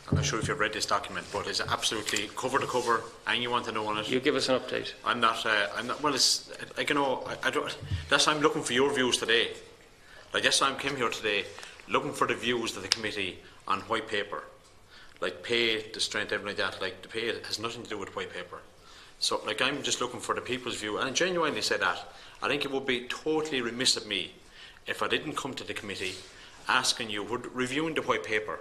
I'm not sure if you've read this document, but it's absolutely cover to cover, and you want to know on it. You give us an update. I'm not. Well, it's like, you know. I don't. That's why I'm looking for your views today. Like, yes, I came here today looking for the views of the committee on white paper, like pay, the strength, everything like that. Like the pay has nothing to do with white paper. So, like, I'm just looking for the people's view, and I genuinely say that. I think it would be totally remiss of me if I didn't come to the committee asking you, reviewing the white paper.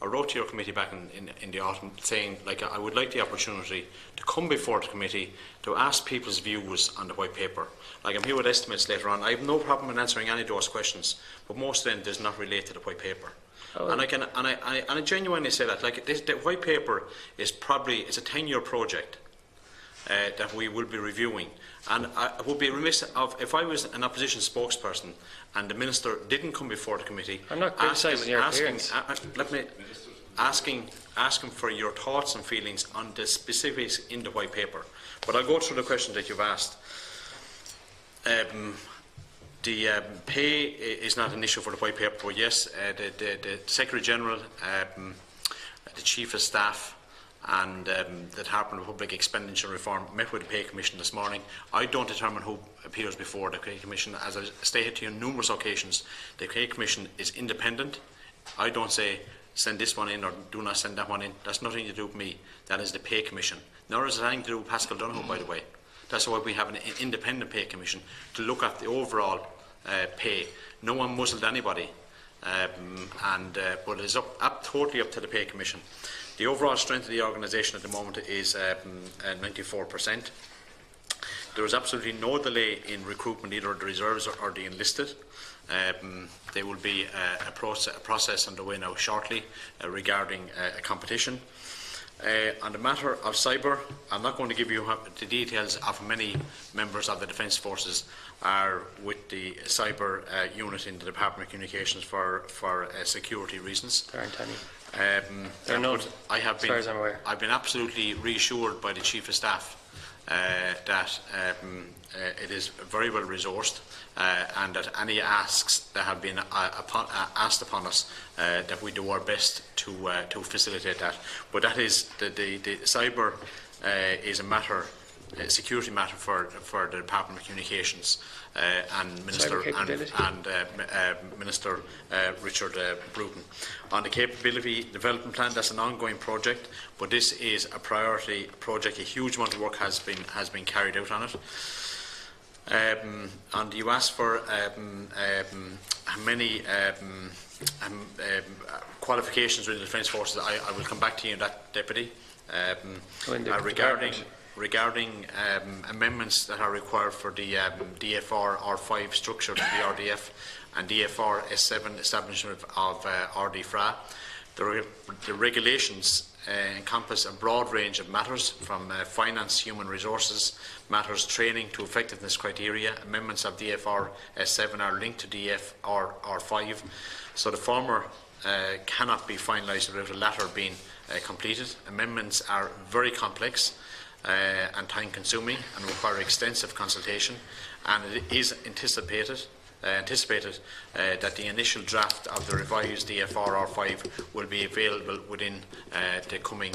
I wrote to your committee back in the autumn saying, like, I would like the opportunity to come before the committee to ask people's views on the white paper. Like, I'm here with estimates later on. I have no problem in answering any of those questions, but most of them does not relate to the white paper. Oh. And I genuinely say that, like, the white paper is probably, it's a 10-year project that we will be reviewing. And I would be remiss if I was an opposition spokesperson and the minister didn't come before the committee. I'm not criticising your appearance. Asking for your thoughts and feelings on the specifics in the white paper. But I'll go through the questions that you've asked. The pay is not an issue for the white paper, but yes, the Secretary General, the Chief of Staff, and the Department of Public Expenditure Reform met with the Pay Commission this morning. I don't determine who appears before the Pay Commission. As I've stated to you on numerous occasions, the Pay Commission is independent. I don't say send this one in or do not send that one in. That's nothing to do with me. That is the Pay Commission. Nor is it anything to do with Pascal Donoghue, by the way. That's why we have an independent Pay Commission to look at the overall pay. No one muzzled anybody, but it's totally up to the Pay Commission. The overall strength of the organisation at the moment is 94%. There is absolutely no delay in recruitment, either of the reserves or the enlisted. There will be a process underway now shortly regarding a competition. On the matter of cyber, I'm not going to give you the details of many members of the Defence Forces are with the cyber unit in the Department of Communications for security reasons. There aren't any. I've been absolutely reassured by the Chief of Staff that it is very well resourced and that any asks that have been asked upon us that we do our best to facilitate that. But that is the cyber is a security matter for the Department of Communications and Minister Minister Richard Bruton. On the capability development plan, that's an ongoing project, but this is a priority project. A huge amount of work has been carried out on it. And you asked for how many qualifications within the Defence Forces. I will come back to you on that, Deputy. Regarding amendments that are required for the DFR R5 structure to the RDF and DFR S7 establishment of RDFRA, the regulations encompass a broad range of matters from finance, human resources, matters training to effectiveness criteria. Amendments of DFR S7 are linked to DFR R5, so the former cannot be finalised without the latter being completed. Amendments are very complex and time-consuming and require extensive consultation, and it is anticipated that the initial draft of the revised DFR R5 will be available within the coming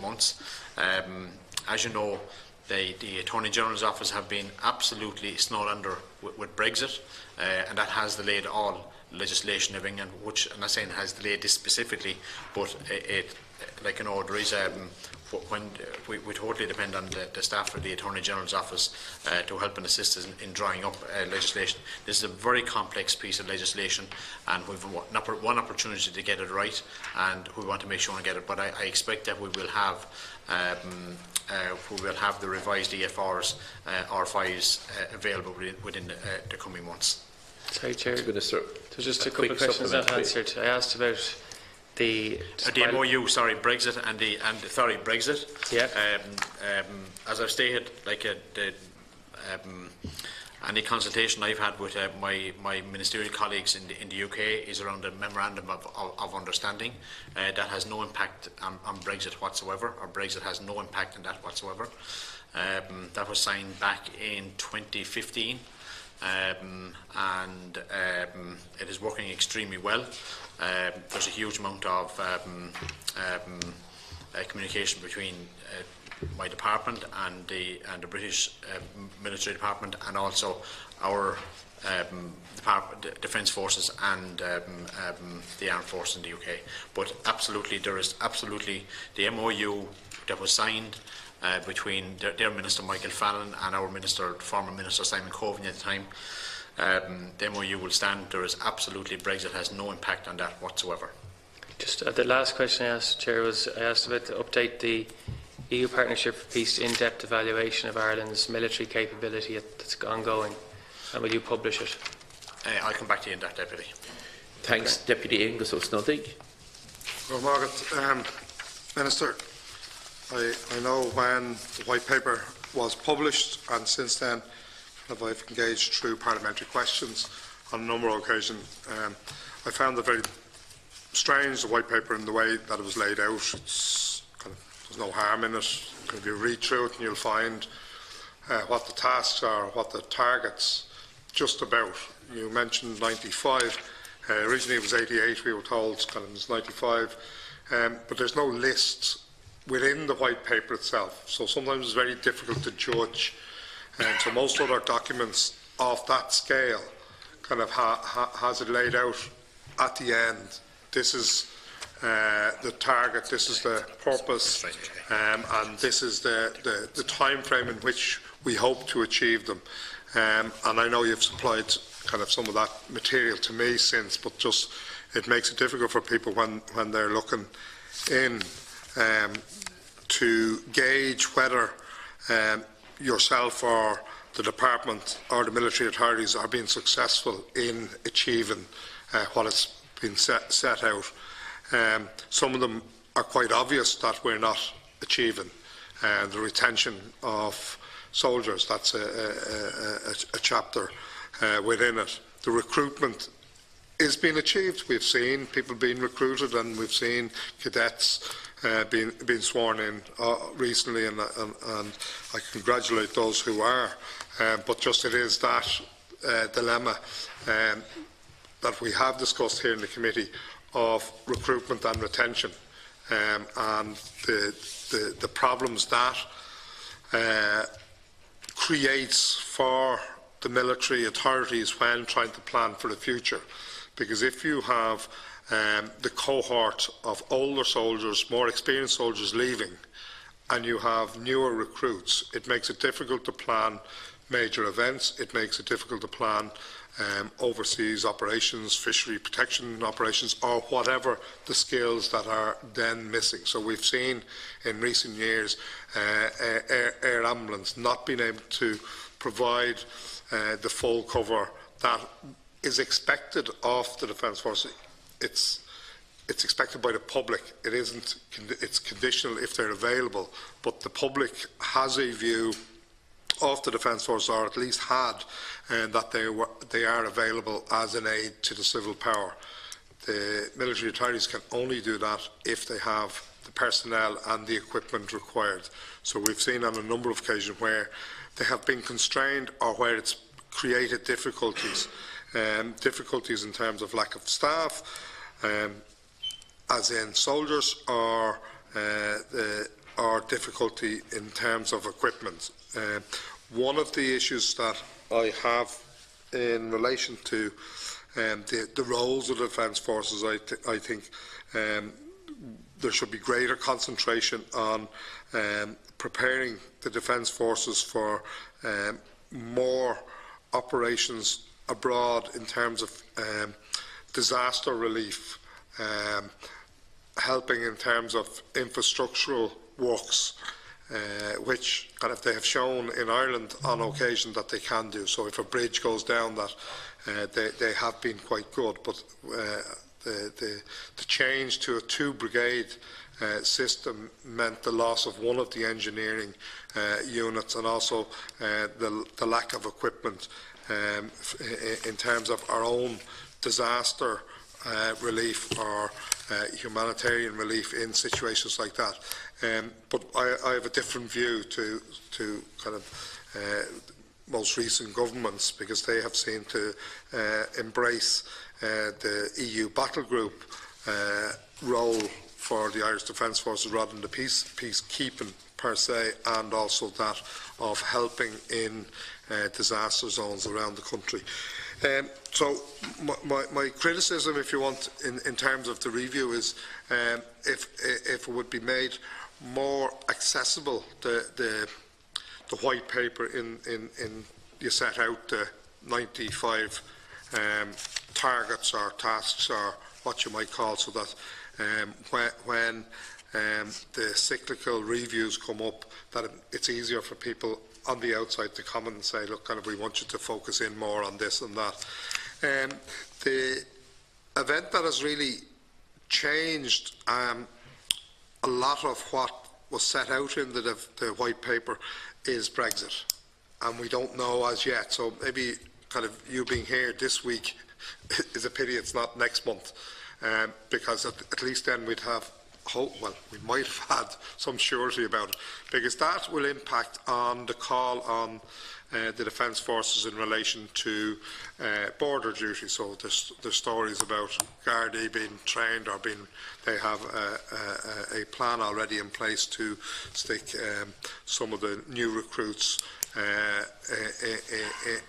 months. As you know, the Attorney General's office have been absolutely snowed under with Brexit, and that has delayed all legislation of England, which I'm not saying has delayed this specifically, but like you know, there is when we totally depend on the staff of the Attorney General's office to help and assist us in drawing up legislation. This is a very complex piece of legislation, and we've one opportunity to get it right, and we want to make sure we get it. But I expect that we will have the revised EFRs R5s available within the coming months. Sorry, Chair. There's just a couple of questions not answered. I asked about the MOU, sorry, Brexit and Brexit. Yeah. As I've stated, like any consultation I've had with my ministerial colleagues in the UK is around a memorandum of understanding that has no impact on Brexit whatsoever, or Brexit has no impact on that whatsoever. That was signed back in 2015. And it is working extremely well. There's a huge amount of communication between my department and the British military department, and also our Defence Forces and the Armed Forces in the UK. But absolutely, there is absolutely the MOU that was signed between their Minister Michael Fallon and our former Minister Simon Coveney at the time. The MOU will stand. There is absolutely, Brexit has no impact on that whatsoever. Just the last question I asked, Chair, was I asked about to update the EU Partnership for Peace in-depth evaluation of Ireland's military capability that's ongoing, and will you publish it? I'll come back to you on that, Deputy. Thanks, Okay. Deputy Angus O'Snoddig. Well, Margaret, Minister, I know when the White Paper was published, and since then I've engaged through parliamentary questions on a number of occasions. I found it very strange, the White Paper, in the way that it was laid out. There's no harm in it. If you read through it, and you'll find what the tasks are, what the targets just about. You mentioned 95. Originally it was 88, we were told, it was 95. But there's no list within the White Paper itself. So sometimes it's very difficult to judge. And so most other documents of that scale has it laid out at the end. This is the target, this is the purpose, and this is the time frame in which we hope to achieve them. And I know you've supplied some of that material to me since, but just it makes it difficult for people when they're looking in to gauge whether yourself or the department or the military authorities are being successful in achieving what has been set out. Some of them are quite obvious that we're not achieving. The retention of soldiers, that's a chapter within it. The recruitment is being achieved. We've seen people being recruited, and we've seen cadets being sworn in recently, and I congratulate those who are. But just it is that dilemma that we have discussed here in the committee of recruitment and retention, and the problems that creates for the military authorities when trying to plan for the future. Because if you have the cohort of older soldiers, more experienced soldiers leaving, and you have newer recruits, it makes it difficult to plan major events. It makes it difficult to plan overseas operations, fishery protection operations, or whatever the skills that are then missing. So we've seen in recent years air ambulance not being able to provide the full cover that is expected of the Defence Force. It's expected by the public. It isn't. It's conditional if they're available. But the public has a view of the Defence Force, or at least had, that they are available as an aid to the civil power. The military authorities can only do that if they have the personnel and the equipment required. So we've seen on a number of occasions where they have been constrained, or where it's created difficulties, difficulties in terms of lack of staff, as in soldiers, or difficulty in terms of equipment. One of the issues that I have in relation to the roles of the Defence Forces, I think there should be greater concentration on preparing the Defence Forces for more operations abroad in terms of disaster relief, helping in terms of infrastructural works, which they have shown in Ireland on occasion that they can do. So if a bridge goes down, that they have been quite good. But the change to a two-brigade system meant the loss of one of the engineering units, and also the lack of equipment in terms of our own disaster relief or humanitarian relief in situations like that. But I have a different view to most recent governments, because they have seemed to embrace the EU battle group role for the Irish Defence Forces rather than the peacekeeping per se, and also that of helping in disaster zones around the country. So my criticism, if you want, in terms of the review is if it would be made more accessible, the white paper in you set out the 95 targets or tasks or what you might call, so that when the cyclical reviews come up, that it's easier for people on the outside to come and say, look, kind of, we want you to focus in more on this and that. The event that has really changed a lot of what was set out in the white paper is Brexit, and we don't know as yet. So maybe kind of you being here this week is a pity it's not next month, because at least then we'd have hope. Well, we might have had some surety about it, because that will impact on the call on the Defence Forces in relation to border duty. So there's stories about Gardaí being trained or they have a plan already in place to stick some of the new recruits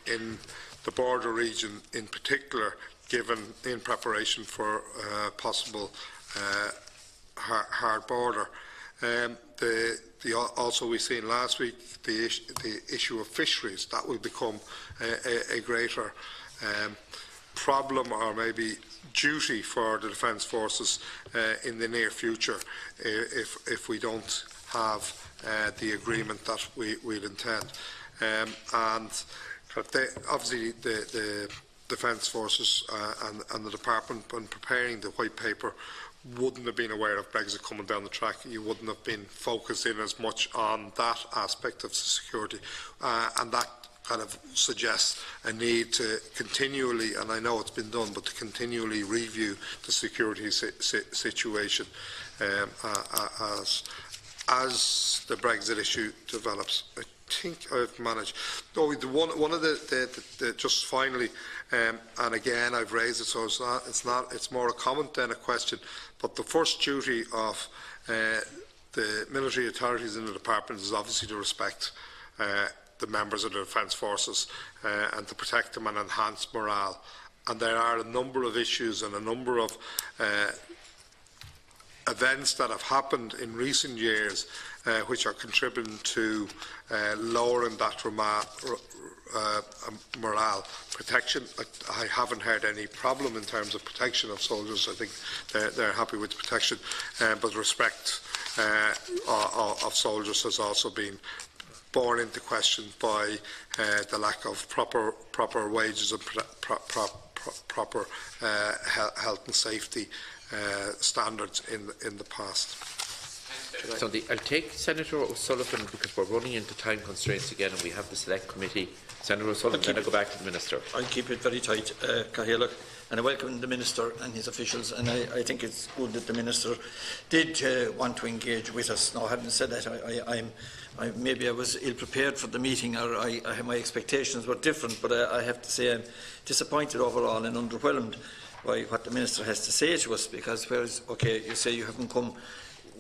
in the border region in particular, given in preparation for possible hard border. Also, we've seen last week the issue of fisheries. That will become a greater problem, or maybe duty, for the Defence Forces in the near future if we don't have the agreement that we'd intend. And obviously the Defence Forces and the Department, when preparing the white paper, wouldn't have been aware of Brexit coming down the track. You wouldn't have been focused in as much on that aspect of security, and that kind of suggests a need to continually, and I know it's been done, but to continually review the security situation as the Brexit issue develops. I think I've managed. Oh, one of the just finally, and again I've raised it, so it's more a comment than a question. But the first duty of the military authorities in the department is obviously to respect the members of the Defence Forces and to protect them and enhance morale. And there are a number of issues and a number of events that have happened in recent years which are contributing to lowering that morale. Protection, I haven't heard any problem in terms of protection of soldiers. I think they're happy with protection, but respect of soldiers has also been borne into question by the lack of proper wages and proper health and safety standards in the past. So I'll take Senator O'Sullivan, because we're running into time constraints again, and we have the Select Committee. Senator O'Sullivan, then I'll go back to the Minister. I'll keep it very tight, Cathaoirleach, and I welcome the Minister and his officials, and I think it's good that the Minister did want to engage with us. Now, having said that, maybe I was ill-prepared for the meeting, or my expectations were different, but I have to say I'm disappointed overall and underwhelmed by what the Minister has to say to us, because whereas, okay, you say you haven't come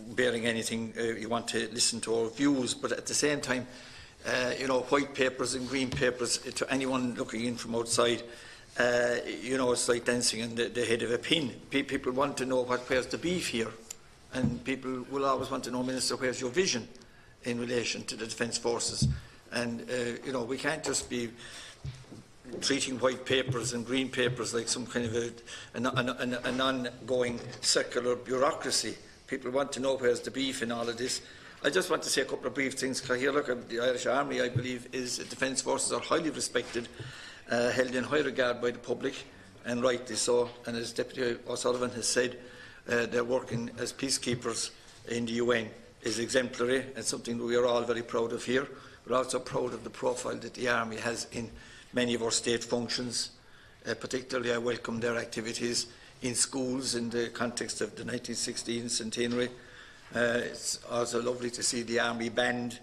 bearing anything, you want to listen to our views, but at the same time, you know, white papers and green papers, to anyone looking in from outside, you know, it's like dancing on the head of a pin. People want to know where's the beef here, and people will always want to know, Minister, where's your vision in relation to the Defence Forces? And, you know, we can't just be treating white papers and green papers like some kind of an ongoing circular bureaucracy. People want to know where's the beef in all of this. I just want to say a couple of brief things. Here, look, the Irish Army, I believe, is Defence Forces are highly respected, held in high regard by the public, and rightly so. And as Deputy O'Sullivan has said, their working as peacekeepers in the UN is exemplary, and something we are all very proud of here. We're also proud of the profile that the Army has in many of our state functions. Particularly, I welcome their activities in schools in the context of the 1916 centenary. It's also lovely to see the Army band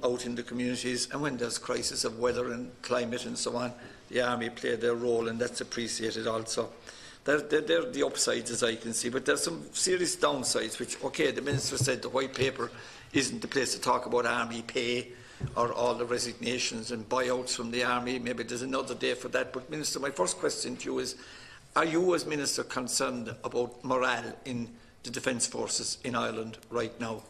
out in the communities, and when there's crisis of weather and climate and so on, the Army play their role, and that's appreciated also. They're the upsides, as I can see, but there's some serious downsides, which, okay, the Minister said the white paper isn't the place to talk about army pay or all the resignations and buyouts from the army. Maybe there's another day for that. But Minister, my first question to you is, are you as Minister concerned about morale in the Defence Forces in Ireland right now?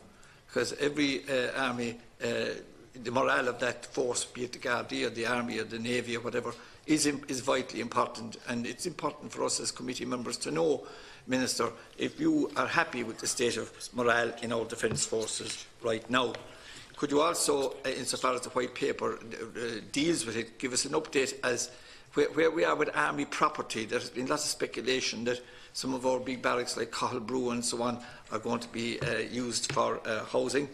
Because every army, the morale of that force, be it the Gardaí or the Army or the Navy or whatever, is vitally important. And it's important for us as committee members to know, Minister, if you are happy with the state of morale in our Defence Forces right now. Could you also, insofar as the White Paper deals with it, give us an update as where we are with army property? There has been lots of speculation that some of our big barracks like Cahillbrew and so on are going to be used for housing.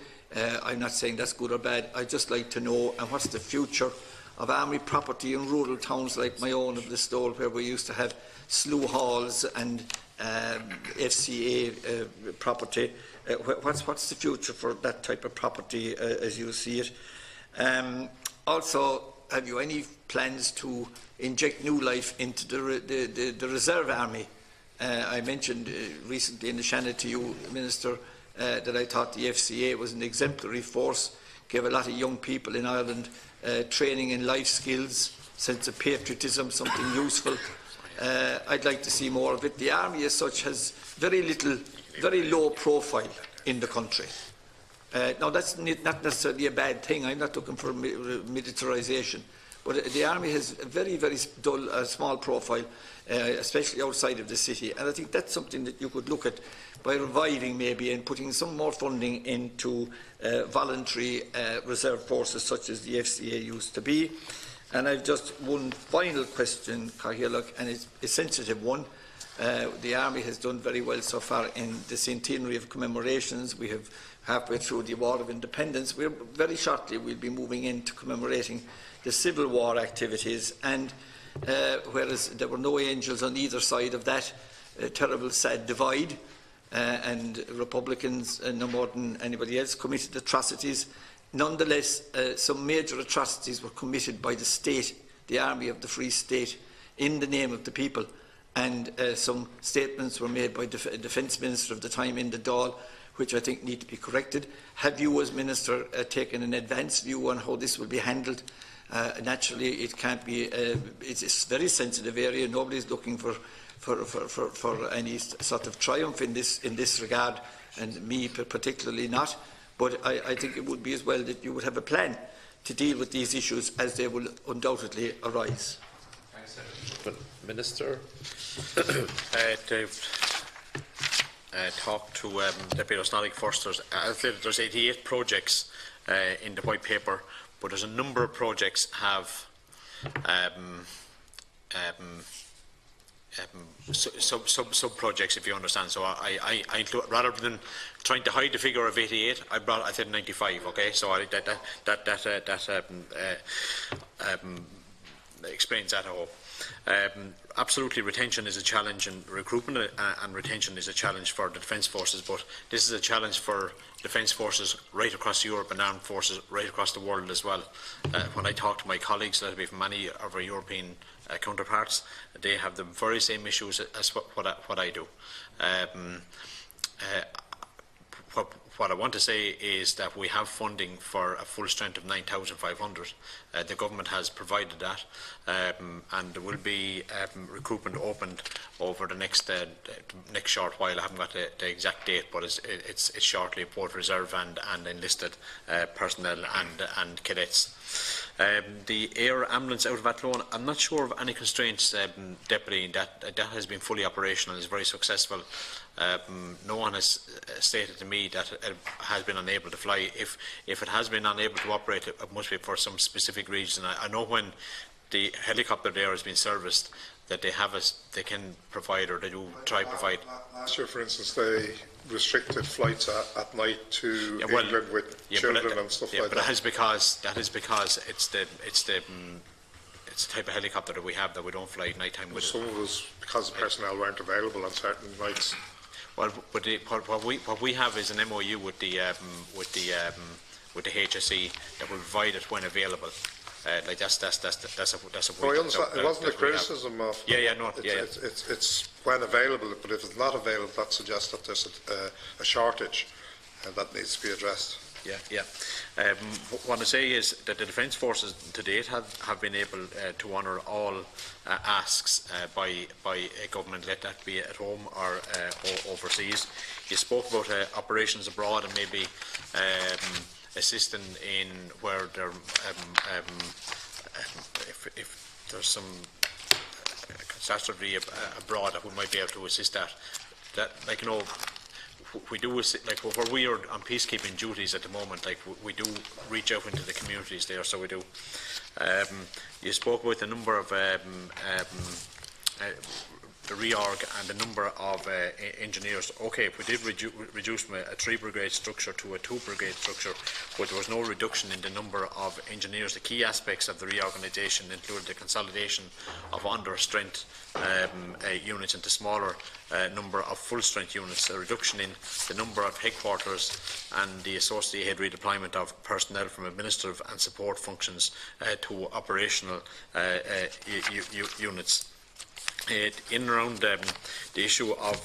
I'm not saying that's good or bad. I'd just like to know what's the future of army property in rural towns like my own of Listowel, where we used to have slough halls and FCA property. What's the future for that type of property as you see it? Also, have you any plans to inject new life into the reserve army? I mentioned recently in the Shannon to you, Minister, that I thought the FCA was an exemplary force, gave a lot of young people in Ireland training in life skills, sense of patriotism, something useful. I'd like to see more of it. The army as such has very low profile in the country. Now that's not necessarily a bad thing. I'm not looking for militarisation. But the army has a very dull, small profile, especially outside of the city. And I think that's something that you could look at by reviving maybe and putting some more funding into voluntary reserve forces such as the FCA used to be. And I've just one final question, Cathaoirleach, and it's a sensitive one. The Army has done very well so far in the centenary of commemorations. We have halfway through the War of Independence. Very shortly we'll be moving into commemorating the Civil War activities, and whereas there were no angels on either side of that terrible sad divide, and Republicans no more than anybody else committed atrocities, nonetheless some major atrocities were committed by the state, the Army of the Free State, in the name of the people. And some statements were made by the Defence Minister of the time in the Dáil, which I think need to be corrected. Have you, as Minister, taken an advanced view on how this will be handled? Naturally, it can't be. It's a very sensitive area. Nobody is looking for any sort of triumph in this regard, and me particularly not. But I think it would be as well that you would have a plan to deal with these issues as they will undoubtedly arise. Minister. Talk to Deputy O'Sullivan first. There's 88 projects in the white paper, but there's a number of projects have sub-projects, if you understand. So I include, rather than trying to hide the figure of 88, I said 95. Okay, so that explains that. I hope. Absolutely, retention is a challenge, and recruitment and retention is a challenge for the Defence Forces, but this is a challenge for Defence Forces right across Europe and armed forces right across the world as well. When I talk to my colleagues, that'll be from many of our European counterparts, they have the very same issues as what I do. What I want to say is that we have funding for a full strength of 9,500. The government has provided that, and there will be recruitment opened over the next short while. I haven't got the exact date, but it's shortly, both reserve and enlisted personnel and cadets. The air ambulance out of Athlone, I'm not sure of any constraints, Deputy, that has been fully operational and is very successful. No one has stated to me that it has been unable to fly. If it has been unable to operate, it must be for some specific reason. I know when the helicopter there has been serviced that they can provide, or they do try to provide. Last year, for instance, they restricted flights at night to England with children and stuff like that. But that is because it's the type of helicopter that we have that we don't fly at night time with. Some of it was because the personnel weren't available on certain nights. Well, but what we have is an MOU with the HSE that will provide it when available. Like that's a no, I understand. It wasn't a criticism of. It's when available, but if it's not available, that suggests that there's a shortage, and that needs to be addressed. What I say is that the Defence Forces to date have been able to honour all asks by a government, let that be at home or overseas. You spoke about operations abroad and maybe assisting in where there, if there's some catastrophe abroad that we might be able to assist that. That, like, you know, we do, like, where we are on peacekeeping duties at the moment, like, we do reach out into the communities there, so we do. You spoke about the number of the reorg and the number of engineers. Okay, if we did reduce from a 3-brigade structure to a 2-brigade structure, but there was no reduction in the number of engineers. The key aspects of the reorganisation included the consolidation of under-strength units into smaller number of full-strength units, a reduction in the number of headquarters and the associated redeployment of personnel from administrative and support functions to operational units. In and around the issue of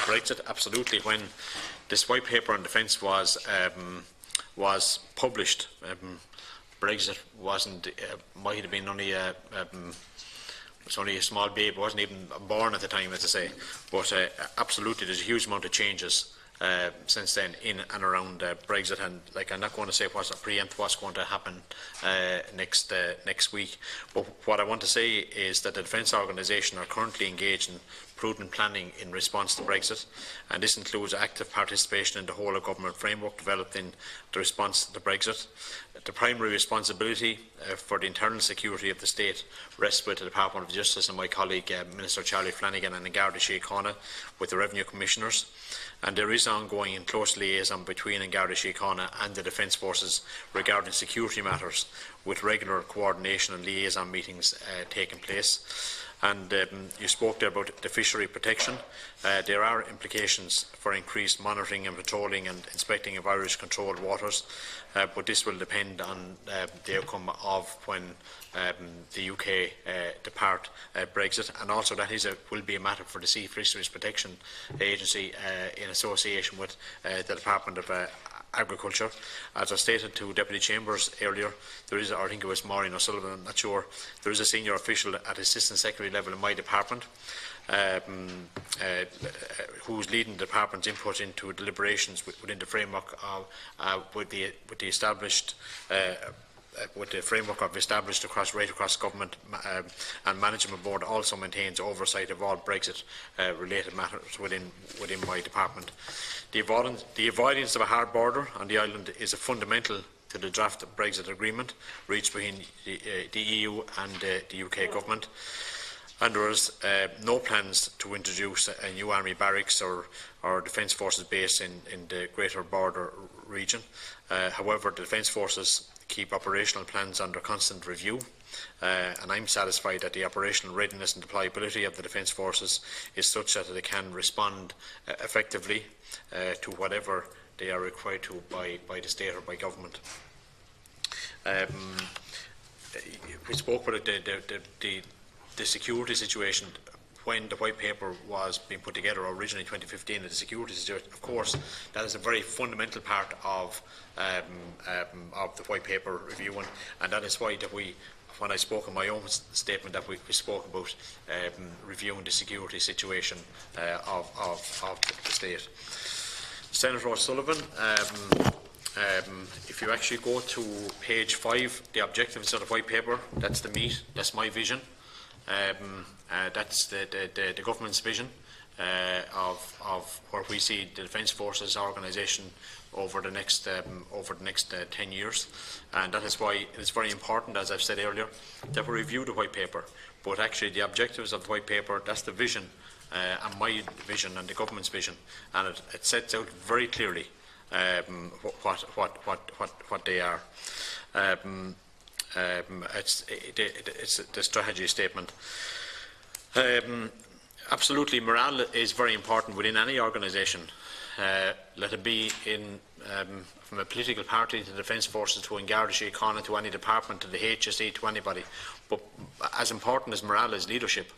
Brexit, absolutely. When this white paper on defence was published, Brexit wasn't might have been only it's only a small babe. It wasn't even born at the time, as I say. But absolutely, there's a huge amount of changes since then in and around Brexit, and like, I'm not going to say preempt what's going to happen next week, but what I want to say is that the Defence Organisation are currently engaged in prudent planning in response to Brexit, and this includes active participation in the whole of government framework developed in the response to Brexit. The primary responsibility for the internal security of the state rests with the Department of Justice and my colleague Minister Charlie Flanagan and Garda Síochána with the Revenue Commissioners, and there is ongoing and close liaison between Garda Síochána and the Defence Forces regarding security matters, with regular coordination and liaison meetings taking place. And you spoke there about the fishery protection. There are implications for increased monitoring and patrolling and inspecting of Irish controlled waters, but this will depend on the outcome of when the UK depart Brexit, and also that will be a matter for the Sea Fisheries Protection Agency in association with the Department of Agriculture. As I stated to Deputy Chambers earlier, there is, or I think it was Maureen O'Sullivan, I'm not sure, there is a senior official at Assistant Secretary level in my department who's leading the department's input into deliberations within the framework of with the framework of established right across government, and management board also maintains oversight of all Brexit related matters within my department. The avoidance of a hard border on the island is a fundamental to the draft Brexit agreement reached between the EU and the UK government, and there is no plans to introduce a new army barracks or defence forces base in the greater border region. However, the defence forces keep operational plans under constant review, and I'm satisfied that the operational readiness and deployability of the Defence Forces is such that they can respond effectively to whatever they are required to by the state or by government. We spoke about the security situation when the white paper was being put together originally in 2015. The security situation, of course, that is a very fundamental part of the white paper review, and that is why that when I spoke in my own statement, that we spoke about reviewing the security situation of the state. Senator O'Sullivan, if you actually go to page 5, the objectives of the white paper, that's the meat, that's my vision. That's the government's vision of where we see the Defence Forces organisation over the next 10 years, and that is why it's very important, as I've said earlier, that we review the white paper. But actually, the objectives of the white paper, that's the vision, and my vision and the government's vision, and it sets out very clearly what they are. It's the strategy statement. Absolutely, morale is very important within any organisation. Let it be from a political party to the Defence Forces to Garda Síochána to any department to the HSE to anybody. But as important as morale is leadership,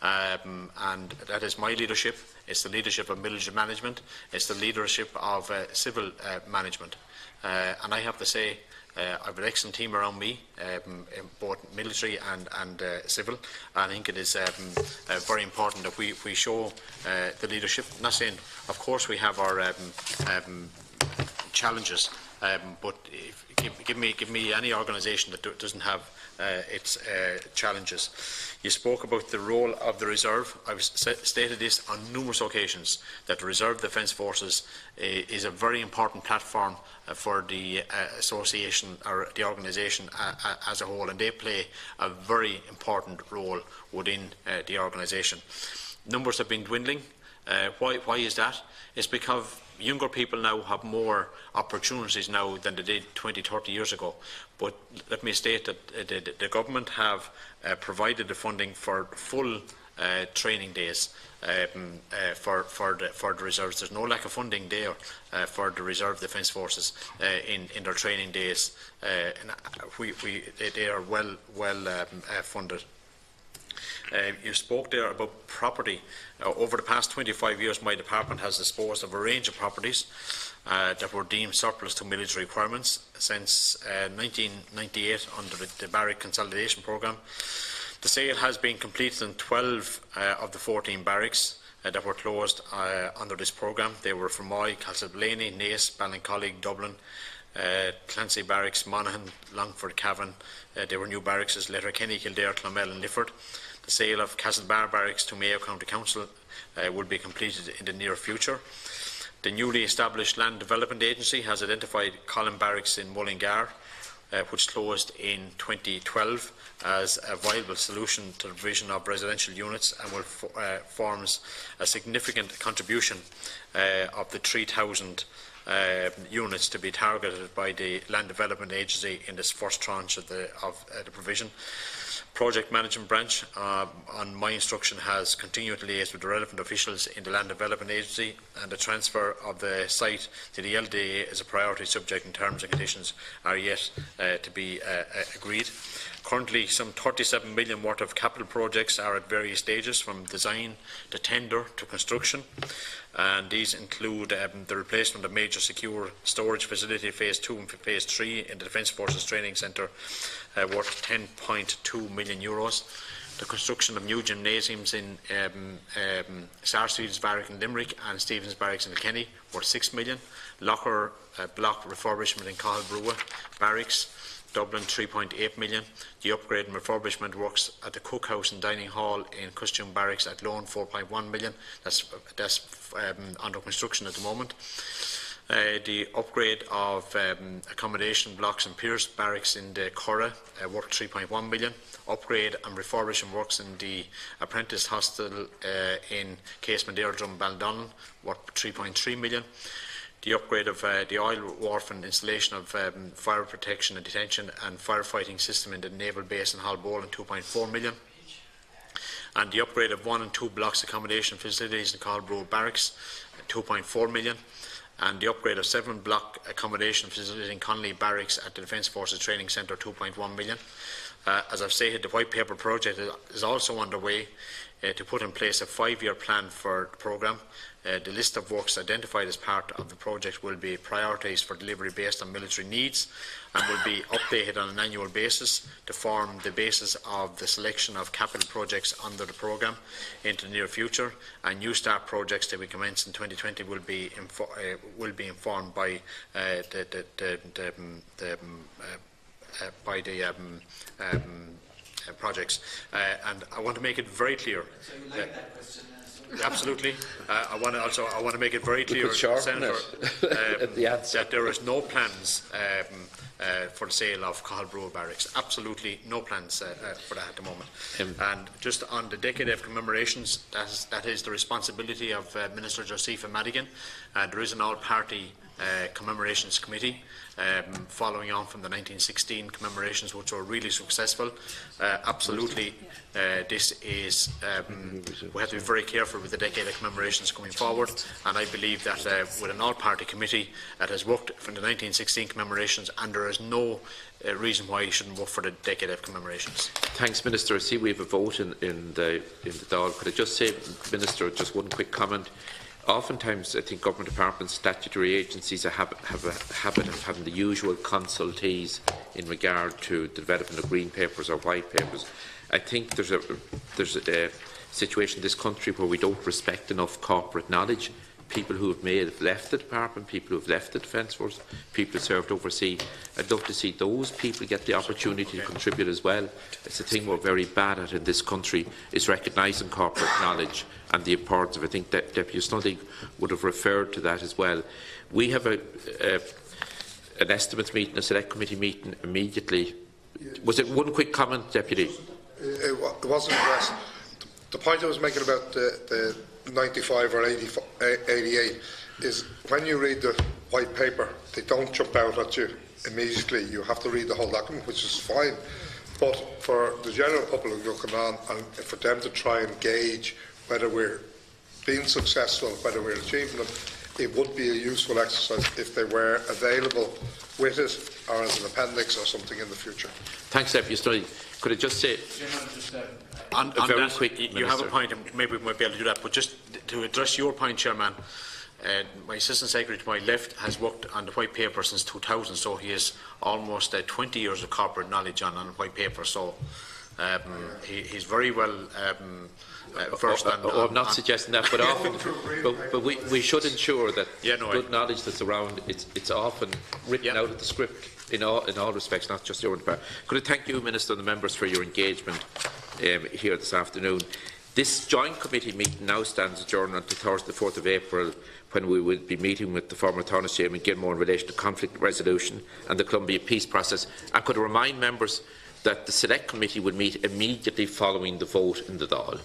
and that is my leadership. It's the leadership of military management. It's the leadership of civil management. And I have to say, I have an excellent team around me, both military and civil. I think it is very important that we show the leadership. I'm not saying, of course, we have our challenges, but give me any organisation that doesn't have its challenges. You spoke about the role of the reserve. I've stated this on numerous occasions, that the Reserve Defence Forces is a very important platform for the association or the organisation as a whole, and they play a very important role within the organisation. Numbers have been dwindling. Why is that? It's because younger people now have more opportunities now than they did 20, 30 years ago. But let me state that the government have provided the funding for full training days for the reserves. There's no lack of funding there for the Reserve Defence Forces in their training days. And they are well funded. You spoke there about property. Over the past 25 years, my department has disposed of a range of properties that were deemed surplus to military requirements since 1998 under the Barrack Consolidation Programme. The sale has been completed in 12 of the 14 barracks that were closed under this programme. They were Fermoy, Castleblaney, Naas, Ballincollig, Dublin, Clancy Barracks, Monaghan, Longford, Cavan. They were new barracks as Letterkenny, Kildare, Clonmel and Lifford. The sale of Castlebar Barracks to Mayo County Council will be completed in the near future. The newly established Land Development Agency has identified Colin Barracks in Mullingar, which closed in 2012, as a viable solution to the provision of residential units, and will forms a significant contribution of the 3,000 units to be targeted by the Land Development Agency in this first tranche of the provision. Project Management Branch, on my instruction, has continued to liaise with the relevant officials in the Land Development Agency, and the transfer of the site to the LDA is a priority subject, and terms and conditions are yet to be agreed. Currently, some 37 million worth of capital projects are at various stages, from design to tender to construction, and these include the replacement of major secure storage facility Phase 2 and Phase 3 in the Defence Forces Training Centre, worth €10.2 million. The construction of new gymnasiums in Sarsfields Barrack in Limerick and Stevens Barracks in Kilkenny, worth €6 million. Locker block refurbishment in Cathal Barracks, Dublin, €3.8 million. The upgrade and refurbishment works at the cookhouse and dining hall in Costume Barracks at Lone, €4.1 million. That's under construction at the moment. The upgrade of accommodation blocks in Pearse Barracks in the Curragh, worth €3.1 million. Upgrade and refurbishment works in the Apprentice Hostel in Casement Airdrum, Baldonnel, worth €3.3 million. The upgrade of the oil wharf and installation of fire protection and detention and firefighting system in the naval base in Hallbolen, €2.4 million. And the upgrade of 1 and 2 blocks accommodation facilities in Cathal Barracks, €2.4 million. And the upgrade of 7 block accommodation facilities in Connolly Barracks at the Defence Forces Training Centre, €2.1 million. As I've stated, the White Paper project is also underway to put in place a 5-year plan for the programme. The list of works identified as part of the project will be priorities for delivery based on military needs, and will be updated on an annual basis to form the basis of the selection of capital projects under the programme into the near future. And new start projects that we commence in 2020 will be informed by projects. And I want to make it very clear. Absolutely. I want to make it very clear, Senator, that there is no plans for the sale of Cathal Barracks. Absolutely no plans for that at the moment. And just on the decade of commemorations, that is the responsibility of Minister Josepha Madigan. There is an all-party Commemorations Committee, following on from the 1916 commemorations, which were really successful. Absolutely, this is, we have to be very careful with the decade of commemorations coming forward, and I believe that with an all-party committee that has worked from the 1916 commemorations, and there is no reason why you shouldn't work for the decade of commemorations. Thanks, Minister. I see we have a vote in the Dáil. Could I just say, Minister, just one quick comment? Oftentimes, I think government departments, statutory agencies have a habit of having the usual consultees in regard to the development of green papers or white papers. I think there's a situation in this country where we don't respect enough corporate knowledge. People who have left the department, people who have left the Defence Force, people who served overseas. I'd love to see those people get the opportunity to contribute as well. It's the thing we're very bad at in this country, is recognising corporate knowledge and the importance of it. I think that Deputy Snoddy would have referred to that as well. We have an estimates meeting, a select committee meeting immediately. Was it one quick comment, Deputy? It wasn't addressed. The point I was making about the 95 or 88 is when you read the white paper, they don't jump out at you immediately. You have to read the whole document, which is fine. But for the general public looking on, and for them to try and gauge whether we're being successful, whether we're achieving them, it would be a useful exercise if they were available with it or as an appendix or something in the future. Thanks, Deputy Snoddy. Could I just say, on very that, quick, you Minister. have a point, and maybe we might be able to do that, but just to address your point, Chairman, my Assistant Secretary to my left has worked on the white paper since 2000, so he has almost 20 years of corporate knowledge on white paper, so he's very well versed on... I'm not suggesting that, but often, but we should ensure that good knowledge that's around, it's often written out of the script in all respects, not just your own department. Could I thank you, Minister, and the members for your engagement here this afternoon. This joint committee meeting now stands adjourned until Thursday, the 4th of April, when we will be meeting with the former Tánaiste Chairman Gilmore in relation to conflict resolution and the Columbia peace process. I could remind members that the Select Committee will meet immediately following the vote in the Dáil.